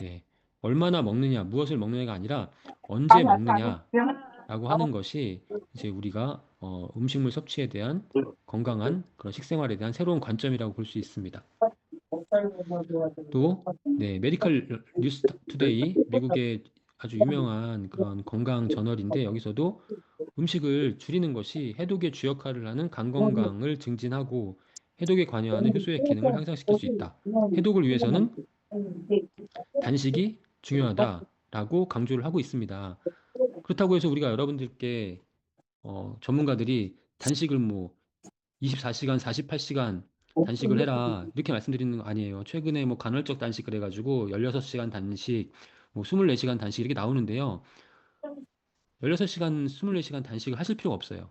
네. 얼마나 먹느냐, 무엇을 먹느냐가 아니라 언제 먹느냐라고 하는 것이 이제 우리가 음식물 섭취에 대한 건강한 그런 식생활에 대한 새로운 관점이라고 볼 수 있습니다. 또, 네, 메디컬 뉴스 투데이, 미국의 아주 유명한 그런 건강 저널인데 여기서도 음식을 줄이는 것이 해독의 주 역할을 하는 간 건강을 증진하고 해독에 관여하는 효소의 기능을 향상시킬 수 있다. 해독을 위해서는 단식이 중요하다라고 강조를 하고 있습니다. 그렇다고 해서 우리가 여러분들께 전문가들이 단식을 뭐 24시간, 48시간 단식을 해라 이렇게 말씀드리는 거 아니에요. 최근에 뭐 간헐적 단식 그래가지고 16시간 단식, 뭐 24시간 단식 이렇게 나오는데요. 16시간, 24시간 단식을 하실 필요가 없어요.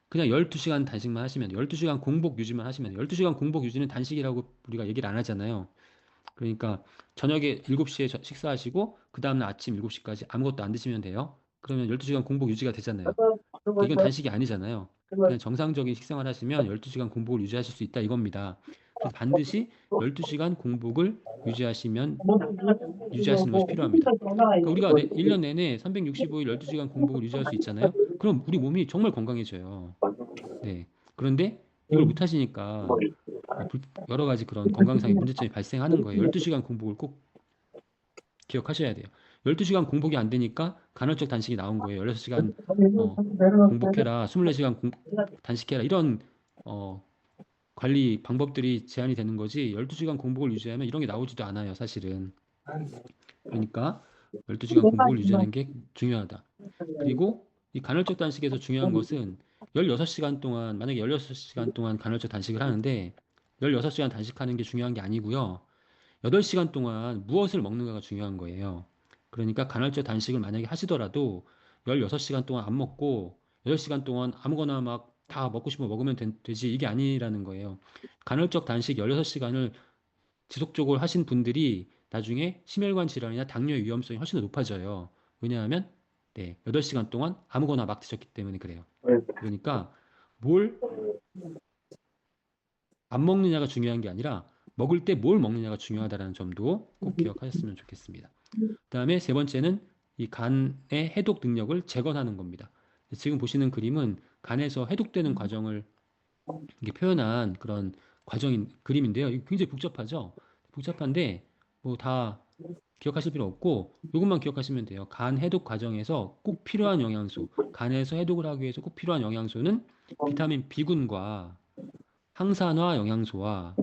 그냥 12시간 단식만 하시면 12시간 공복 유지만 하시면 12시간 공복 유지는 단식이라고 우리가 얘기를 안 하잖아요. 그러니까 저녁에 7시에 식사하시고 그 다음날 아침 7시까지 아무것도 안 드시면 돼요. 그러면 12시간 공복 유지가 되잖아요. 이건 단식이 아니잖아요. 그냥 정상적인 식생활 하시면 12시간 공복을 유지하실 수 있다 이겁니다. 그래서 반드시 12시간 공복을 유지하시는 것이 필요합니다. 그러니까 우리가 1년 내내 365일 12시간 공복을 유지할 수 있잖아요. 그럼 우리 몸이 정말 건강해져요. 네. 그런데 이걸 못 하시니까 여러 가지 그런 건강상의 문제점이 발생하는 거예요. 12시간 공복을 꼭 기억하셔야 돼요. 12시간 공복이 안 되니까 간헐적 단식이 나온 거예요. 16시간 공복해라, 24시간 단식해라 이런 관리 방법들이 제한이 되는 거지 12시간 공복을 유지하면 이런 게 나오지도 않아요, 사실은. 그러니까 12시간 공복을 유지하는 게 중요하다. 그리고 이 간헐적 단식에서 중요한 것은 16시간 동안 만약에 16시간 동안 간헐적 단식을 하는데 16시간 단식하는 게 중요한 게 아니고요. 8시간 동안 무엇을 먹는가가 중요한 거예요. 그러니까 간헐적 단식을 만약에 하시더라도 16시간 동안 안 먹고 8시간 동안 아무거나 막 다 먹고 싶으면 먹으면 되지 이게 아니라는 거예요. 간헐적 단식 16시간을 지속적으로 하신 분들이 나중에 심혈관 질환이나 당뇨의 위험성이 훨씬 더 높아져요. 왜냐하면 네, 8시간 동안 아무거나 막 드셨기 때문에 그래요. 그러니까 뭘 안 먹느냐가 중요한 게 아니라 먹을 때 뭘 먹느냐가 중요하다는 점도 꼭 기억하셨으면 좋겠습니다. 그다음에 세 번째는 이 간의 해독 능력을 재건하는 겁니다. 지금 보시는 그림은 간에서 해독되는 과정을 이게 표현한 그런 그림인데요. 이거 굉장히 복잡하죠? 복잡한데 뭐 다 기억하실 필요 없고 이것만 기억하시면 돼요. 간 해독 과정에서 꼭 필요한 영양소, 간에서 해독을 하기 위해서 꼭 필요한 영양소는 비타민 B군과 항산화 영양소와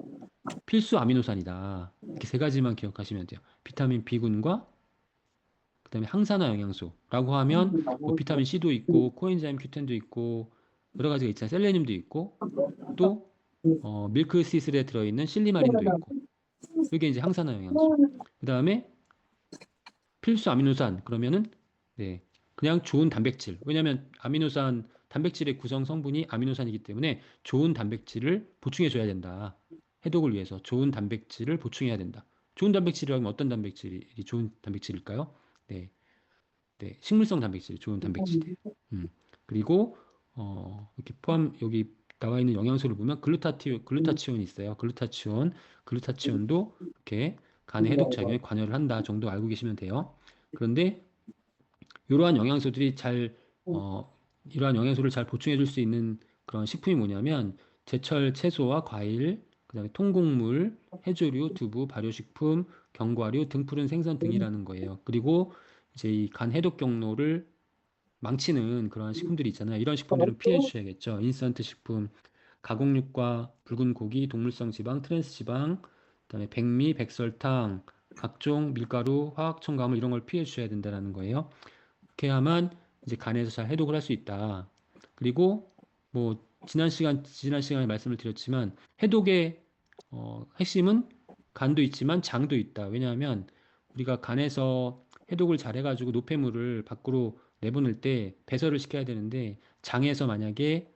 필수 아미노산이다. 이렇게 세 가지만 기억하시면 돼요. 비타민 B군과 그다음에 항산화 영양소라고 하면 뭐 비타민 C도 있고 코엔자임 Q10도 있고 여러 가지가 있잖아요. 셀레늄도 있고 또 밀크 시슬에 들어있는 실리마린도 있고 이게 이제 항산화 영양소. 그다음에 필수 아미노산 그러면은 네, 그냥 좋은 단백질. 왜냐하면 아미노산 단백질의 구성 성분이 아미노산이기 때문에 좋은 단백질을 보충해 줘야 된다. 해독을 위해서 좋은 단백질을 보충해야 된다. 좋은 단백질이라면 어떤 단백질이 좋은 단백질일까요? 네, 네, 식물성 단백질이 좋은 단백질이에요. 그리고 이렇게 포함 여기 나와 있는 영양소를 보면 글루타치온이 있어요. 글루타치온도 이렇게 간의 해독 작용에 관여를 한다 정도 알고 계시면 돼요. 그런데 이러한 영양소들이 이러한 영양소를 잘 보충해 줄 수 있는 그런 식품이 뭐냐면 제철 채소와 과일, 그다음에 통곡물, 해조류, 두부, 발효식품, 견과류, 등푸른 생선 등이라는 거예요. 그리고 이제 이 간 해독 경로를 망치는 그런 식품들이 있잖아요. 이런 식품들은 피해 주셔야겠죠. 인스턴트 식품, 가공육과 붉은 고기, 동물성 지방, 트랜스 지방, 그다음에 백미, 백설탕, 각종 밀가루, 화학 첨가물 이런 걸 피해 주셔야 된다는 거예요. 그렇게 해야만 이제 간에서 잘 해독을 할 수 있다. 그리고 뭐 지난 시간에 말씀을 드렸지만 해독의 핵심은 간도 있지만 장도 있다. 왜냐하면 우리가 간에서 해독을 잘 해가지고 노폐물을 밖으로 내보낼 때 배설을 시켜야 되는데 장에서 만약에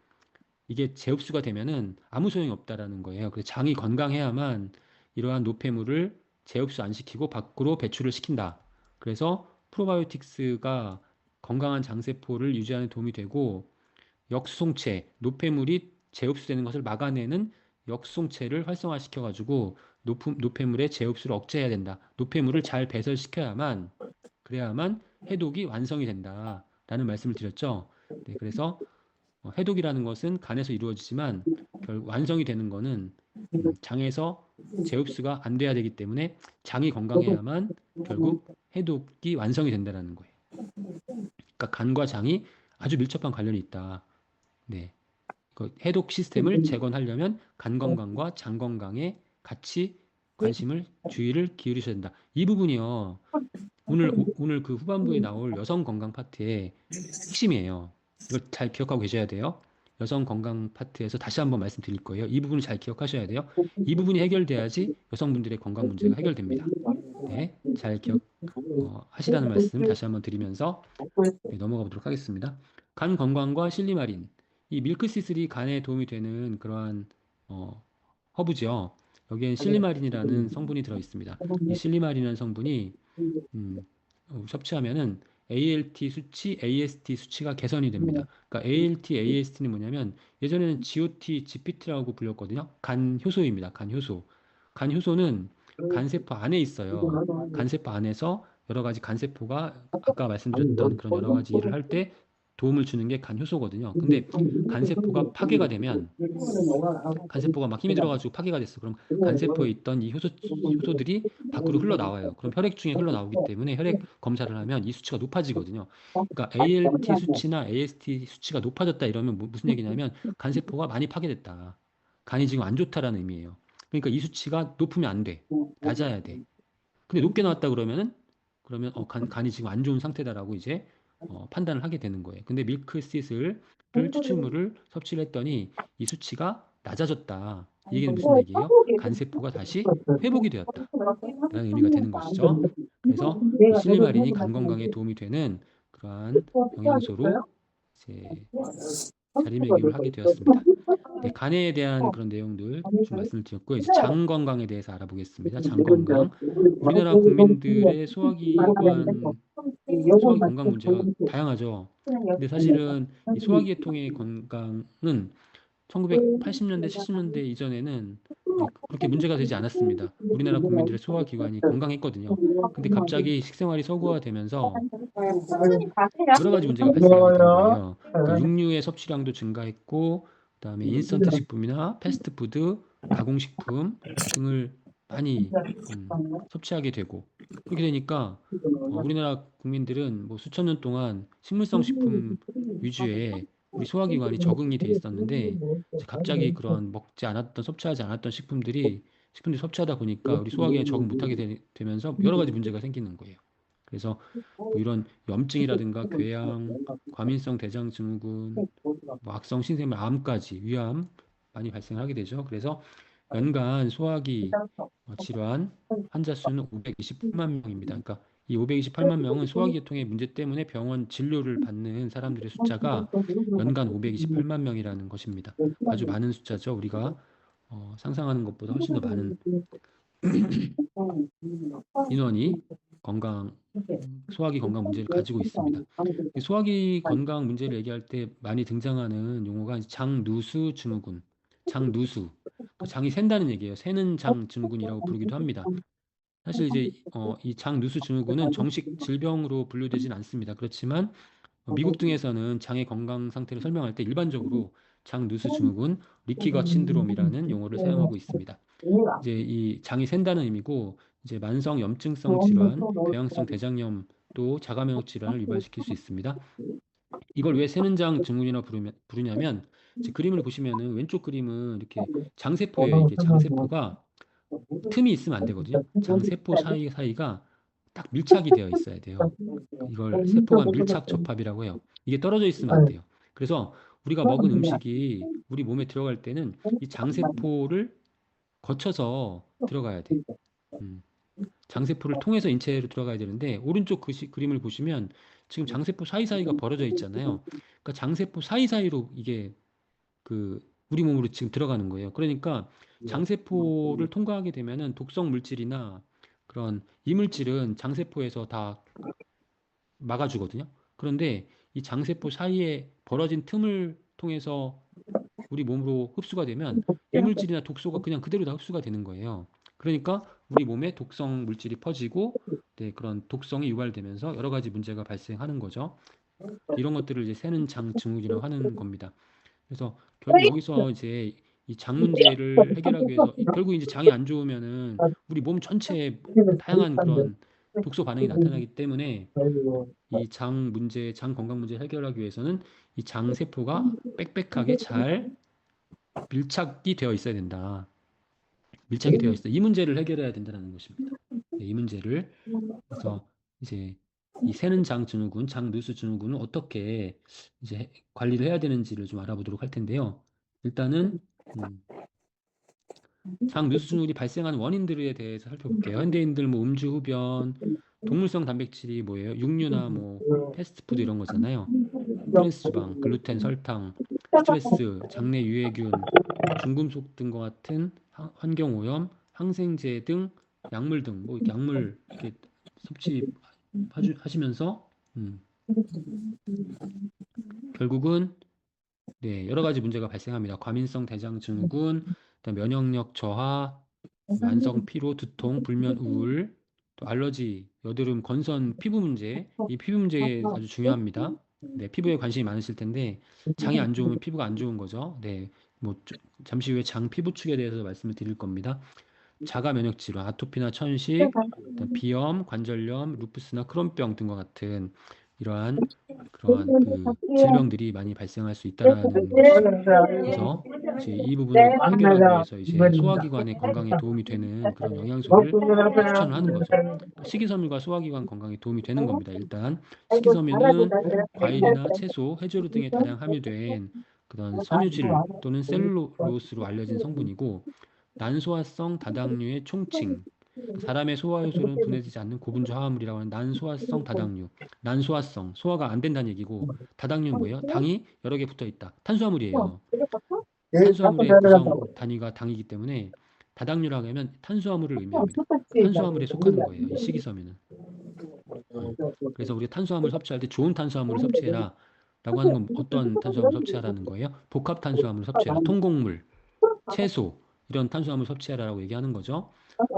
이게 재흡수가 되면은 아무 소용이 없다라는 거예요. 그래서 장이 건강해야만 이러한 노폐물을 재흡수 안 시키고 밖으로 배출을 시킨다. 그래서 프로바이오틱스가 건강한 장세포를 유지하는 데 도움이 되고 역수송체, 노폐물이 재흡수되는 것을 막아내는 역수송체를 활성화시켜 가지고 노폐물의 재흡수를 억제해야 된다. 노폐물을 잘 배설시켜야만 그래야만 해독이 완성이 된다라는 말씀을 드렸죠. 네, 그래서 해독이라는 것은 간에서 이루어지지만 완성이 되는 것은 장에서 재흡수가 안 돼야 되기 때문에 장이 건강해야만 결국 해독이 완성이 된다는 거예요. 그러니까 간과 장이 아주 밀접한 관련이 있다. 네. 그 해독 시스템을 재건하려면 간 건강과 장 건강에 같이 주의를 기울이셔야 된다. 이 부분이요. 오늘 그 후반부에 나올 여성 건강 파트의 핵심이에요. 이걸 잘 기억하고 계셔야 돼요. 여성 건강 파트에서 다시 한번 말씀드릴 거예요. 이 부분을 잘 기억하셔야 돼요. 이 부분이 해결돼야지 여성분들의 건강 문제가 해결됩니다. 네, 잘 하시라는 말씀 다시 한번 드리면서 네, 넘어가 보도록 하겠습니다. 간 건강과 실리마린. 이 밀크시슬이 간에 도움이 되는 그러한 허브죠. 여기엔 실리마린이라는 성분이 들어 있습니다. 이 실리마린이라는 성분이 섭취하면은 ALT 수치, AST 수치가 개선이 됩니다. 그러니까 ALT, AST는 뭐냐면 예전에는 GOT, GPT라고 불렸거든요. 간 효소입니다. 간 효소. 간 효소는 간세포 안에 있어요. 간세포 안에서 여러 가지 간세포가 아까 말씀드렸던 그런 여러 가지 일을 할 때 도움을 주는 게 간 효소거든요. 근데 간세포가 파괴가 되면 간세포가 막 힘이 들어가지고 파괴가 됐어. 그럼 간세포에 있던 이 효소들이 밖으로 흘러나와요. 그럼 혈액 중에 흘러나오기 때문에 혈액 검사를 하면 이 수치가 높아지거든요. 그러니까 ALT 수치나 AST 수치가 높아졌다 이러면 무슨 얘기냐면 간세포가 많이 파괴됐다. 간이 지금 안 좋다라는 의미예요. 그러니까 이 수치가 높으면 안 돼. 낮아야 돼. 근데 높게 나왔다 그러면 간이 지금 안 좋은 상태다라고 이제 판단을 하게 되는 거예요. 근데 밀크시슬을 추출물을 섭취를 했더니 이 수치가 낮아졌다. 이 얘기는 무슨 얘기예요? 간세포가 다시 회복이 되었다. 라는 의미가 되는 것이죠. 그래서 이 실리마린이 간 건강에 도움이 되는 그러한 영양소로 이제 자리매김을 하게 되었습니다. 네, 간에 대한 그런 내용들 좀 말씀을 드렸고 이제 장 건강에 대해서 알아보겠습니다. 장 건강. 우리나라 국민들의 소화기 건강 문제가 다양하죠. 근데 사실은 이 소화기 계통의 건강은 1980년대, 70년대 이전에는 네, 그렇게 문제가 되지 않았습니다. 우리나라 국민들의 소화기관이 건강했거든요. 근데 갑자기 식생활이 서구화되면서 여러 가지 문제가 발생하게 된 거예요. 그러니까 육류의 섭취량도 증가했고, 그다음에 인스턴트 식품이나 패스트푸드, 가공식품 등을 많이 섭취하게 되고 그렇게 되니까 우리나라 국민들은 뭐 수천 년 동안 식물성 식품 위주의 우리 소화기관이 적응이 돼 있었는데 이제 갑자기 그런 섭취하지 않았던 식품들이 식품들을 섭취하다 보니까 우리 소화기에 적응 못하게 되면서 여러 가지 문제가 생기는 거예요. 그래서 뭐 이런 염증이라든가 궤양, 과민성 대장 증후군, 뭐 악성 신생물 암까지 위암 많이 발생하게 되죠. 그래서 연간 소화기 질환 환자 수는 528만 명입니다. 그러니까 이 528만 명은 소화기계통의 문제 때문에 병원 진료를 받는 사람들의 숫자가 연간 528만 명이라는 것입니다. 아주 많은 숫자죠. 우리가 상상하는 것보다 훨씬 더 많은 인원이 소화기 건강 문제를 가지고 있습니다. 이 소화기 건강 문제를 얘기할 때 많이 등장하는 용어가 장누수 증후군, 장누수. 그러니까 장이 샌다는 얘기예요. 새는 장 증후군이라고 부르기도 합니다. 사실 이제 이 장누수 증후군은 정식 질병으로 분류되진 않습니다. 그렇지만 미국 등에서는 장의 건강 상태를 설명할 때 일반적으로 장누수 증후군, 리키것 신드롬이라는 용어를 사용하고 있습니다. 이제 이 장이 샌다는 의미고 이제 만성 염증성 질환, 궤양성 대장염 또 자가면역 질환을 유발시킬 수 있습니다. 이걸 왜 새는 장 증후군이라고 부르냐면 이제 그림을 보시면은 왼쪽 그림은 이렇게 장세포예요. 이게 장세포가 틈이 있으면 안 되거든요. 장세포 사이가 딱 밀착이 되어 있어야 돼요. 이걸 세포 간 밀착 접합이라고 해요. 이게 떨어져 있으면 안 돼요. 그래서 우리가 먹은 음식이 우리 몸에 들어갈 때는 이 장세포를 거쳐서 들어가야 돼. 음, 장세포를 통해서 인체로 들어가야 되는데 오른쪽 그림을 보시면 지금 장세포 사이사이가 벌어져 있잖아요. 그러니까 장세포 사이사이로 이게 우리 몸으로 지금 들어가는 거예요. 그러니까 장세포를 통과하게 되면은 독성 물질이나 그런 이물질은 장세포에서 다 막아주거든요. 그런데 이 장세포 사이에 벌어진 틈을 통해서 우리 몸으로 흡수가 되면 이물질이나 독소가 그냥 그대로 다 흡수가 되는 거예요. 그러니까 우리 몸에 독성 물질이 퍼지고 네, 그런 독성이 유발되면서 여러 가지 문제가 발생하는 거죠. 이런 것들을 이제 새는 장 증후군이라고 하는 겁니다. 그래서 결국 여기서 이제 이 장 문제를 해결하기 위해서 결국 이제 장이 안 좋으면은 우리 몸 전체에 다양한 그런 독소 반응이 나타나기 때문에 이 장 문제, 장 건강 문제를 해결하기 위해서는 이 장 세포가 빽빽하게 잘 밀착이 되어 있어야 된다. 밀착이 되어 있어. 이 문제를 해결해야 된다는 것입니다. 네, 이 문제를 그래서 이제 이 새는 장 증후군, 장 누수 증후군은 어떻게 이제 관리를 해야 되는지를 좀 알아보도록 할 텐데요. 일단은 장 누수 증후군이 발생하는 원인들에 대해서 살펴볼게요. 현대인들 뭐 음주, 흡연, 동물성 단백질이 뭐예요? 육류나 뭐 패스트푸드 이런 거잖아요. 트랜스 지방, 글루텐, 설탕, 스트레스, 장내 유해균, 중금속 등과 같은 환경 오염, 항생제 등 약물 등 뭐 약물 이렇게 섭취하시면서 결국은 네, 여러 가지 문제가 발생합니다. 과민성 대장 증후군, 그다음 면역력 저하, 만성 피로, 두통, 불면, 우울, 또 알러지, 여드름, 건선, 피부 문제. 이 피부 문제 아주 중요합니다. 네, 피부에 관심이 많으실 텐데 장이 안 좋으면 피부가 안 좋은 거죠. 네, 뭐 잠시 후에 장 피부축에 대해서 말씀을 드릴 겁니다. 자가 면역 질환, 아토피나 천식, 그다음 비염, 관절염, 루푸스나 크론병 등과 같은 이러한 그러한 질병들이 많이 발생할 수 있다라는 것이죠. 그래서 이제 이 부분을 해결하기 위해서 이제 소화기관의 건강에 도움이 되는 그런 영양소를 추천을 하는 거죠. 식이섬유가 소화기관 건강에 도움이 되는 겁니다. 일단 식이섬유는 과일이나 채소, 해조류 등에 다량 함유된 그런 섬유질 또는 셀룰로스로 알려진 성분이고 난소화성 다당류의 총칭, 사람의 소화 효소는 분해되지 않는 고분자 화합물이라고 하는 난소화성 다당류. 난소화성, 소화가 안 된다는 얘기고 다당류는 뭐예요? 당이 여러 개 붙어 있다. 탄수화물이에요. 탄수화물의 구성 단위가 당이기 때문에 다당류라고 하면 탄수화물을 의미합니다. 탄수화물에 속하는 거예요. 이 식이섬유는. 그래서 우리가 탄수화물 섭취할 때 좋은 탄수화물을 섭취해라 라고 하는 건 어떤 탄수화물 섭취하라는 거예요? 복합 탄수화물 섭취해라. 통곡물, 채소 이런 탄수화물 섭취하라고 얘기하는 거죠.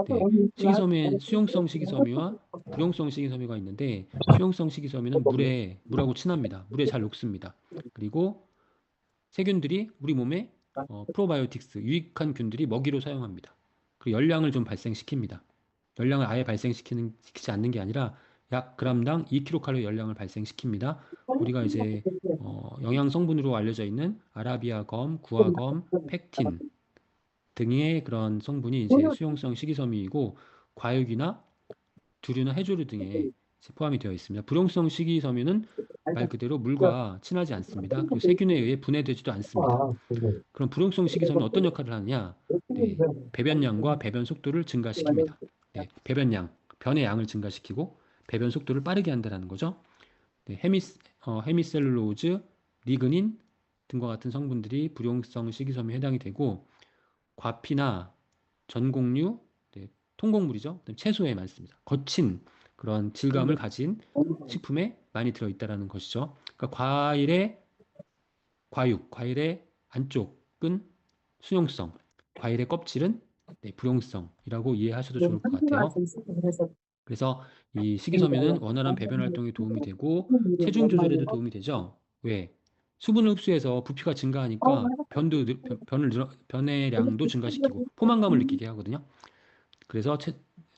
네, 식이섬유엔 수용성 식이섬유와 불용성 식이섬유가 있는데 수용성 식이섬유는 물하고 친합니다. 물에 잘 녹습니다. 그리고 세균들이 우리 몸에 프로바이오틱스 유익한 균들이 먹이로 사용합니다. 그리고 열량을 좀 발생시킵니다. 열량을 아예 시키지 않는 게 아니라 약 그람당 2kcal 열량을 발생시킵니다. 우리가 이제 영양 성분으로 알려져 있는 아라비아 검, 구아검, 펙틴 등의 그런 성분이 이제 수용성 식이섬유이고 과육이나 두류나 해조류 등에 이제 포함이 되어 있습니다. 불용성 식이섬유는 말 그대로 물과 친하지 않습니다. 그리고 세균에 의해 분해되지도 않습니다. 그럼 불용성 식이섬유는 어떤 역할을 하느냐? 네, 배변량과 배변 속도를 증가시킵니다. 네, 배변량, 변의 양을 증가시키고 배변 속도를 빠르게 한다는 거죠. 네, 헤미셀룰로즈, 리그닌 등과 같은 성분들이 불용성 식이섬유에 해당이 되고 과피나 전곡류, 네, 통곡물이죠. 채소에 많습니다. 거친 그런 질감을 가진 식품에 많이 들어있다는 것이죠. 그러니까 과일의 안쪽은 수용성, 과일의 껍질은 네, 불용성이라고 이해하셔도 좋을 것 같아요. 그래서 이 식이섬유는 원활한 배변 활동에 도움이 되고 체중 조절에도 도움이 되죠. 왜? 수분을 흡수해서 부피가 증가하니까 변의 량도 증가시키고 포만감을 느끼게 하거든요. 그래서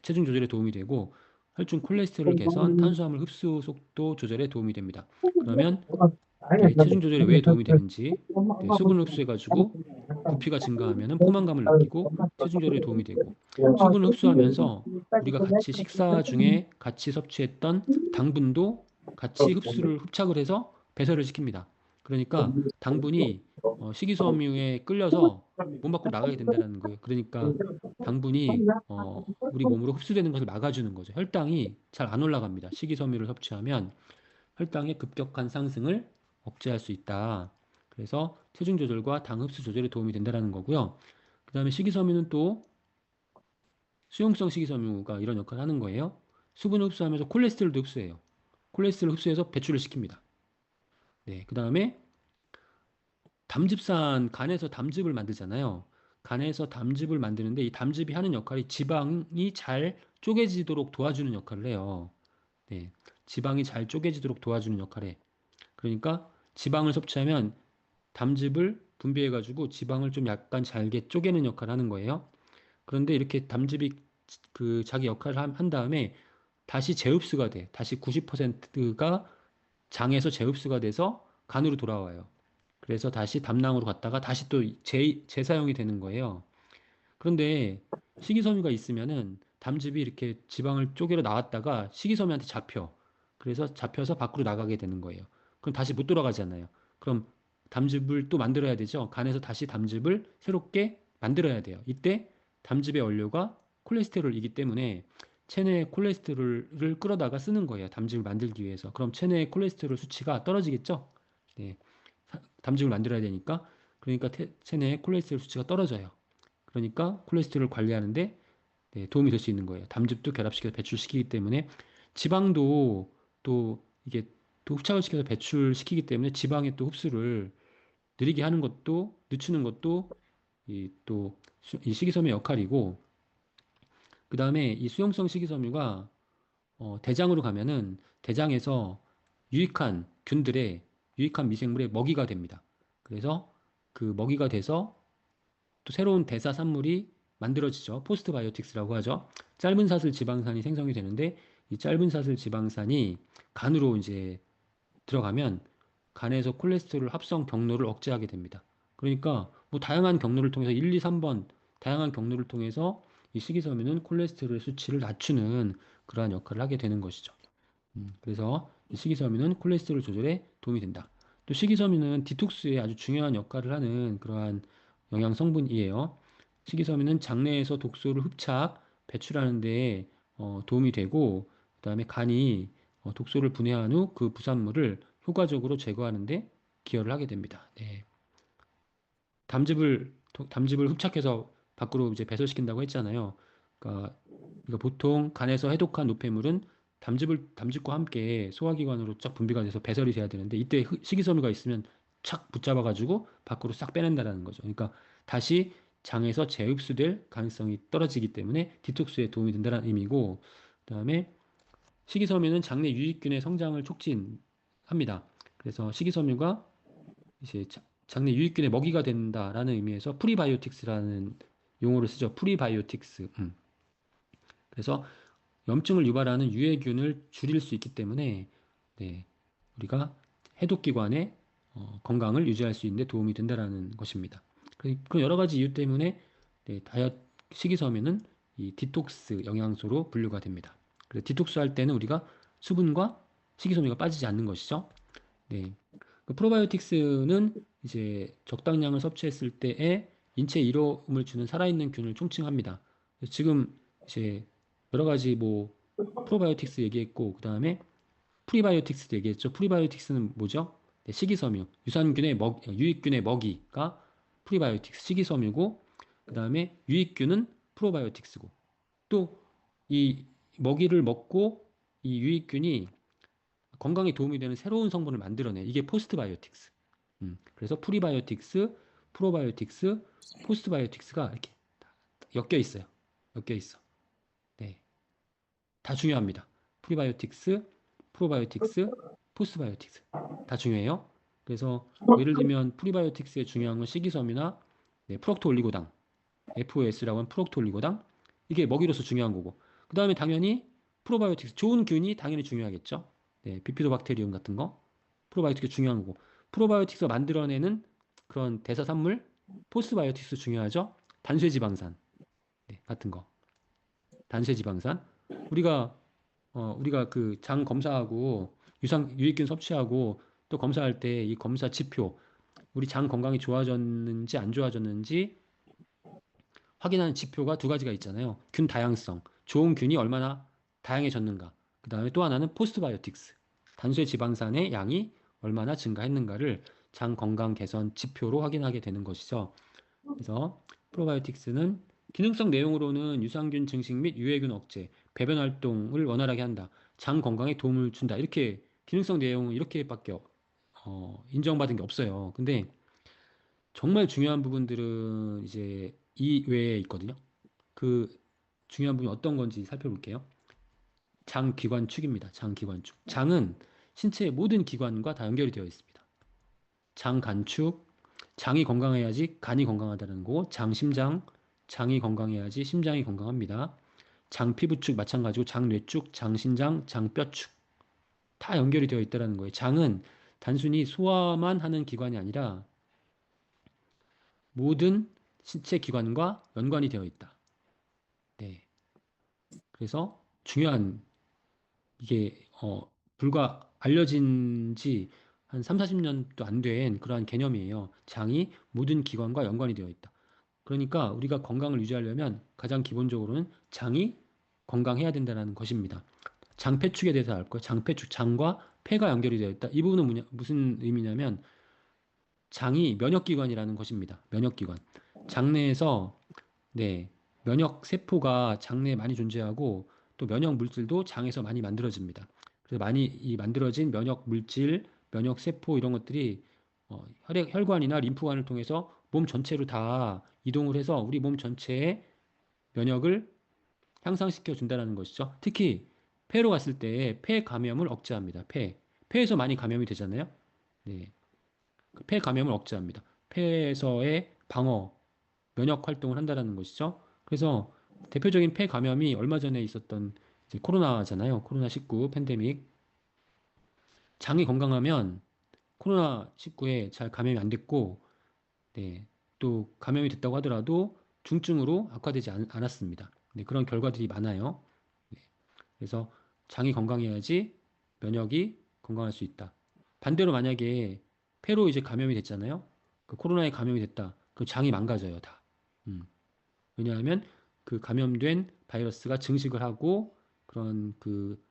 체중 조절에 도움이 되고 혈중 콜레스테롤 개선, 탄수화물 흡수 속도 조절에 도움이 됩니다. 그러면 이게 체중 조절에 왜 도움이 되는지, 네, 수분을 흡수해가지고 부피가 증가하면 포만감을 느끼고 체중 조절에 도움이 되고, 수분을 흡수하면서 우리가 같이 식사 중에 같이 섭취했던 당분도 같이 흡착을 해서 배설을 시킵니다. 그러니까 당분이 식이섬유에 끌려서 몸 밖으로 나가게 된다는 거예요. 그러니까 당분이 우리 몸으로 흡수되는 것을 막아주는 거죠. 혈당이 잘 안 올라갑니다. 식이섬유를 섭취하면 혈당의 급격한 상승을 억제할 수 있다. 그래서 체중 조절과 당 흡수 조절에 도움이 된다는 거고요. 그 다음에 식이섬유는 또 수용성 식이섬유가 이런 역할을 하는 거예요. 수분을 흡수하면서 콜레스테롤도 흡수해요. 콜레스테롤 흡수해서 배출을 시킵니다. 네, 그 다음에 간에서 담즙을 만들잖아요. 간에서 담즙을 만드는데 이 담즙이 하는 역할이 지방이 잘 쪼개지도록 도와주는 역할을 해요. 네, 지방이 잘 쪼개지도록 도와주는 역할을 해. 그러니까 지방을 섭취하면 담즙을 분비해가지고 지방을 좀 약간 잘게 쪼개는 역할을 하는 거예요. 그런데 이렇게 담즙이 그 자기 역할을 한 다음에 다시 재흡수가 돼. 다시 90%가 장에서 재흡수가 돼서 간으로 돌아와요. 그래서 다시 담낭으로 갔다가 다시 또 재사용이 되는 거예요. 그런데 식이섬유가 있으면은 담즙이 이렇게 지방을 쪼개러 나왔다가 식이섬유한테 잡혀. 그래서 잡혀서 밖으로 나가게 되는 거예요. 그럼 다시 못 돌아가잖아요. 그럼 담즙을 또 만들어야 되죠. 간에서 다시 담즙을 새롭게 만들어야 돼요. 이때 담즙의 원료가 콜레스테롤이기 때문에 체내의 콜레스테롤을 끌어다가 쓰는 거예요. 담즙을 만들기 위해서. 그럼 체내의 콜레스테롤 수치가 떨어지겠죠? 네. 담즙을 만들어야 되니까. 그러니까 체내의 콜레스테롤 수치가 떨어져요. 그러니까 콜레스테롤 관리하는데 네, 도움이 될 수 있는 거예요. 담즙도 결합시켜서 배출시키기 때문에 지방도 또 이게 또 흡착을 시켜서 배출시키기 때문에 지방의 또 흡수를 느리게 하는 것도 늦추는 것도 이 식이섬유의 역할이고 그 다음에 이 수용성 식이섬유가 대장으로 가면은 대장에서 유익한 균들의 유익한 미생물의 먹이가 됩니다. 그래서 그 먹이가 돼서 또 새로운 대사 산물이 만들어지죠. 포스트바이오틱스라고 하죠. 짧은 사슬 지방산이 생성이 되는데 이 짧은 사슬 지방산이 간으로 이제 들어가면 간에서 콜레스테롤 합성 경로를 억제하게 됩니다. 그러니까 뭐 다양한 경로를 통해서 1, 2, 3번 다양한 경로를 통해서 이 식이섬유는 콜레스테롤 수치를 낮추는 그러한 역할을 하게 되는 것이죠. 그래서 이 식이섬유는 콜레스테롤 조절에 도움이 된다. 또 식이섬유는 디톡스에 아주 중요한 역할을 하는 그러한 영양 성분이에요. 식이섬유는 장내에서 독소를 흡착, 배출하는 데 도움이 되고, 그다음에 간이 독소를 분해한 후 그 부산물을 효과적으로 제거하는 데 기여를 하게 됩니다. 네. 담즙을 흡착해서 밖으로 이제 배설시킨다고 했잖아요. 그러니까 이거 보통 간에서 해독한 노폐물은 담즙과 함께 소화기관으로 쫙 분비가 돼서 배설이 돼야 되는데 이때 식이섬유가 있으면 착 붙잡아가지고 밖으로 싹 빼낸다라는 거죠. 그러니까 다시 장에서 재흡수될 가능성이 떨어지기 때문에 디톡스에 도움이 된다는 의미고, 그다음에 식이섬유는 장내 유익균의 성장을 촉진합니다. 그래서 식이섬유가 이제 장내 유익균의 먹이가 된다라는 의미에서 프리바이오틱스라는 용어를 쓰죠. 프리바이오틱스. 그래서 염증을 유발하는 유해균을 줄일 수 있기 때문에 네, 우리가 해독기관의 건강을 유지할 수 있는 데 도움이 된다라는 것입니다. 그 여러 가지 이유 때문에 네, 식이섬유는 이 디톡스 영양소로 분류가 됩니다. 그래서 디톡스 할 때는 우리가 수분과 식이섬유가 빠지지 않는 것이죠. 네. 그 프로바이오틱스는 이제 적당량을 섭취했을 때에 인체에 이로움을 주는 살아있는 균을 총칭합니다. 그래서 지금 이제 여러 가지 뭐 프로바이오틱스 얘기했고, 그 다음에 프리바이오틱스도 얘기했죠. 프리바이오틱스는 뭐죠? 네, 식이섬유, 유익균의 먹이가 프리바이오틱스, 식이섬유고, 그 다음에 유익균은 프로바이오틱스고, 또 이 먹이를 먹고 이 유익균이 건강에 도움이 되는 새로운 성분을 만들어내. 이게 포스트바이오틱스. 그래서 프리바이오틱스, 프로바이오틱스, 포스트바이오틱스가 이렇게 엮여 있어요. 엮여 있어. 네. 다 중요합니다. 프리바이오틱스, 프로바이오틱스, 포스트바이오틱스. 다 중요해요. 그래서 뭐 예를 들면 프리바이오틱스의 중요한 건 식이섬유나 네, 프록토올리고당, FOS라고 하는 프록토올리고당. 이게 먹이로서 중요한 거고. 그 다음에 당연히 프로바이오틱스, 좋은 균이 당연히 중요하겠죠. 네, 비피도박테리움 같은 거. 프로바이오틱스 중요한 거고. 프로바이오틱스가 만들어내는 그런 대사산물, 포스트바이오틱스 중요하죠. 단쇄지방산 네, 같은 거. 단쇄지방산. 우리가 우리가 그 장 검사하고 유익균 섭취하고 또 검사할 때 이 검사 지표, 우리 장 건강이 좋아졌는지 안 좋아졌는지 확인하는 지표가 두 가지가 있잖아요. 균 다양성, 좋은 균이 얼마나 다양해졌는가. 그 다음에 또 하나는 포스트바이오틱스, 단순 지방산의 양이 얼마나 증가했는가를 장 건강 개선 지표로 확인하게 되는 것이죠. 그래서 프로바이오틱스는 기능성 내용으로는 유산균 증식 및 유해균 억제, 배변 활동을 원활하게 한다. 장 건강에 도움을 준다. 이렇게 기능성 내용은 이렇게밖에 인정받은 게 없어요. 근데 정말 중요한 부분들은 이제 이 외에 있거든요. 그 중요한 부분이 어떤 건지 살펴볼게요. 장 기관축입니다. 장 기관축. 장은 신체의 모든 기관과 다 연결이 되어 있습니다. 장 간축, 장이 건강해야지 간이 건강하다는 거고, 장 심장, 장이 건강해야지 심장이 건강합니다. 장 피부축 마찬가지고, 장 뇌축, 장 신장, 장 뼈축 다 연결이 되어 있다는 거예요. 장은 단순히 소화만 하는 기관이 아니라 모든 신체 기관과 연관이 되어 있다. 네. 그래서 중요한 이게 불과 알려진 지 한 3, 40년도 안 된 그러한 개념이에요. 장이 모든 기관과 연관이 되어 있다. 그러니까 우리가 건강을 유지하려면 가장 기본적으로는 장이 건강해야 된다는 것입니다. 장폐축에 대해서 알 거예요. 장폐축, 장과 폐가 연결이 되어 있다. 이 부분은 무슨 의미냐면 장이 면역기관이라는 것입니다. 면역기관. 장내에서 네, 면역 세포가 장내에 많이 존재하고 또 면역 물질도 장에서 많이 만들어집니다. 그래서 많이 이 만들어진 면역 물질, 면역 세포 이런 것들이 혈관이나 림프관을 통해서 몸 전체로 다 이동을 해서 우리 몸 전체의 면역을 향상시켜 준다는 것이죠. 특히 폐로 갔을 때 폐 감염을 억제합니다. 폐에서 많이 감염이 되잖아요. 네, 그폐 감염을 억제합니다. 폐에서의 방어 면역 활동을 한다는 것이죠. 그래서 대표적인 폐 감염이 얼마 전에 있었던 이제 코로나잖아요. 코로나19 팬데믹. 장이 건강하면 코로나19에 잘 감염이 안 됐고, 네, 또 감염이 됐다고 하더라도 중증으로 악화되지 않았습니다. 네, 그런 결과들이 많아요. 네, 그래서 장이 건강해야지 면역이 건강할 수 있다. 반대로 만약에 폐로 이제 감염이 됐잖아요. 그 코로나에 감염이 됐다. 그 장이 망가져요, 다. 음. 왜냐하면 그 감염된 바이러스가 증식을 하고 그런 그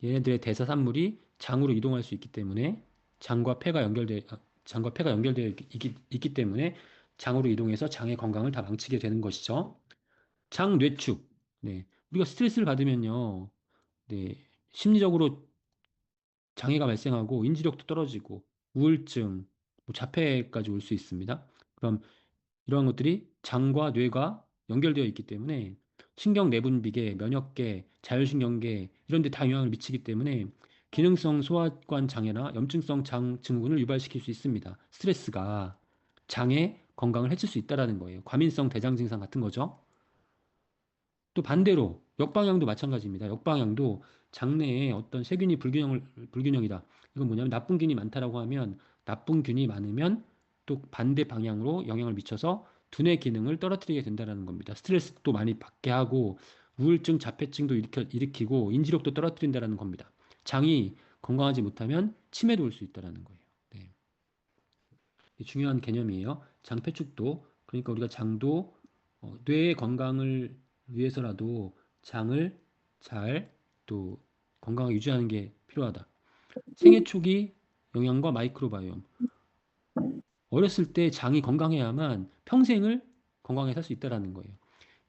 얘네들의 대사산물이 장으로 이동할 수 있기 때문에 장과 폐가 연결되어 있기 때문에 장으로 이동해서 장의 건강을 다 망치게 되는 것이죠. 장 뇌축. 네. 우리가 스트레스를 받으면요. 네. 심리적으로 장애가 발생하고 인지력도 떨어지고 우울증, 뭐 자폐까지 올 수 있습니다. 그럼 이러한 것들이 장과 뇌가 연결되어 있기 때문에 신경 내분비계, 면역계, 자율신경계 이런 데 다 영향을 미치기 때문에 기능성 소화관 장애나 염증성 장 증후군을 유발시킬 수 있습니다. 스트레스가 장의 건강을 해칠 수 있다라는 거예요. 과민성 대장 증상 같은 거죠. 또 반대로 역방향도 마찬가지입니다. 역방향도 장내에 어떤 세균이 불균형이다. 이건 뭐냐면 나쁜 균이 많다라고 하면 나쁜 균이 많으면 또 반대 방향으로 영향을 미쳐서 두뇌 기능을 떨어뜨리게 된다는 겁니다. 스트레스도 많이 받게 하고 우울증, 자폐증도 일으키고 인지력도 떨어뜨린다는 겁니다. 장이 건강하지 못하면 치매도 올 수 있다는 거예요. 네. 중요한 개념이에요. 장폐축도, 그러니까 우리가 장도 뇌의 건강을 위해서라도 장을 잘 또 건강하게 유지하는 게 필요하다. 생애 초기 영양과 마이크로바이옴. 어렸을 때 장이 건강해야만 평생을 건강하게 살 수 있다는 거예요.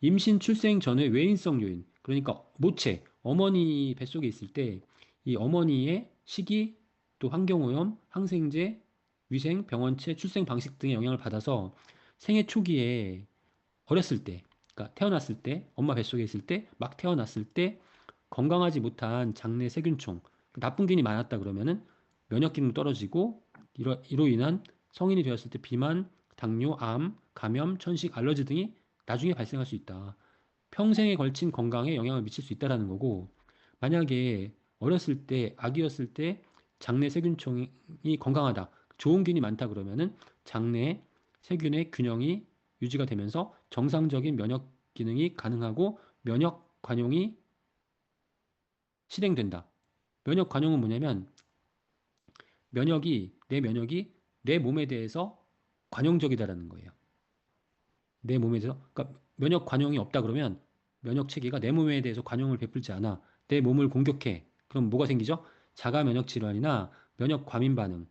임신, 출생 전의 외인성 요인, 그러니까 모체, 어머니 뱃속에 있을 때 이 어머니의 식이, 또 환경오염, 항생제, 위생, 병원체, 출생 방식 등의 영향을 받아서 생애 초기에 어렸을 때, 그러니까 태어났을 때, 엄마 뱃속에 있을 때, 막 태어났을 때 건강하지 못한 장내 세균총, 나쁜 균이 많았다 그러면은 면역 기능 떨어지고 이로 인한 성인이 되었을 때 비만, 당뇨, 암, 감염, 천식, 알러지 등이 나중에 발생할 수 있다. 평생에 걸친 건강에 영향을 미칠 수 있다라는 거고, 만약에 어렸을 때, 아기였을 때 장내 세균총이 건강하다, 좋은 균이 많다 그러면은 장내 세균의 균형이 유지가 되면서 정상적인 면역 기능이 가능하고 면역 관용이 실행된다. 면역 관용은 뭐냐면 면역이 내 몸에 대해서 관용적이다라는 거예요. 내 몸에 대해서, 그러니까 면역 관용이 없다 그러면 면역 체계가 내 몸에 대해서 관용을 베풀지 않아. 내 몸을 공격해. 그럼 뭐가 생기죠? 자가 면역 질환이나 면역 과민 반응,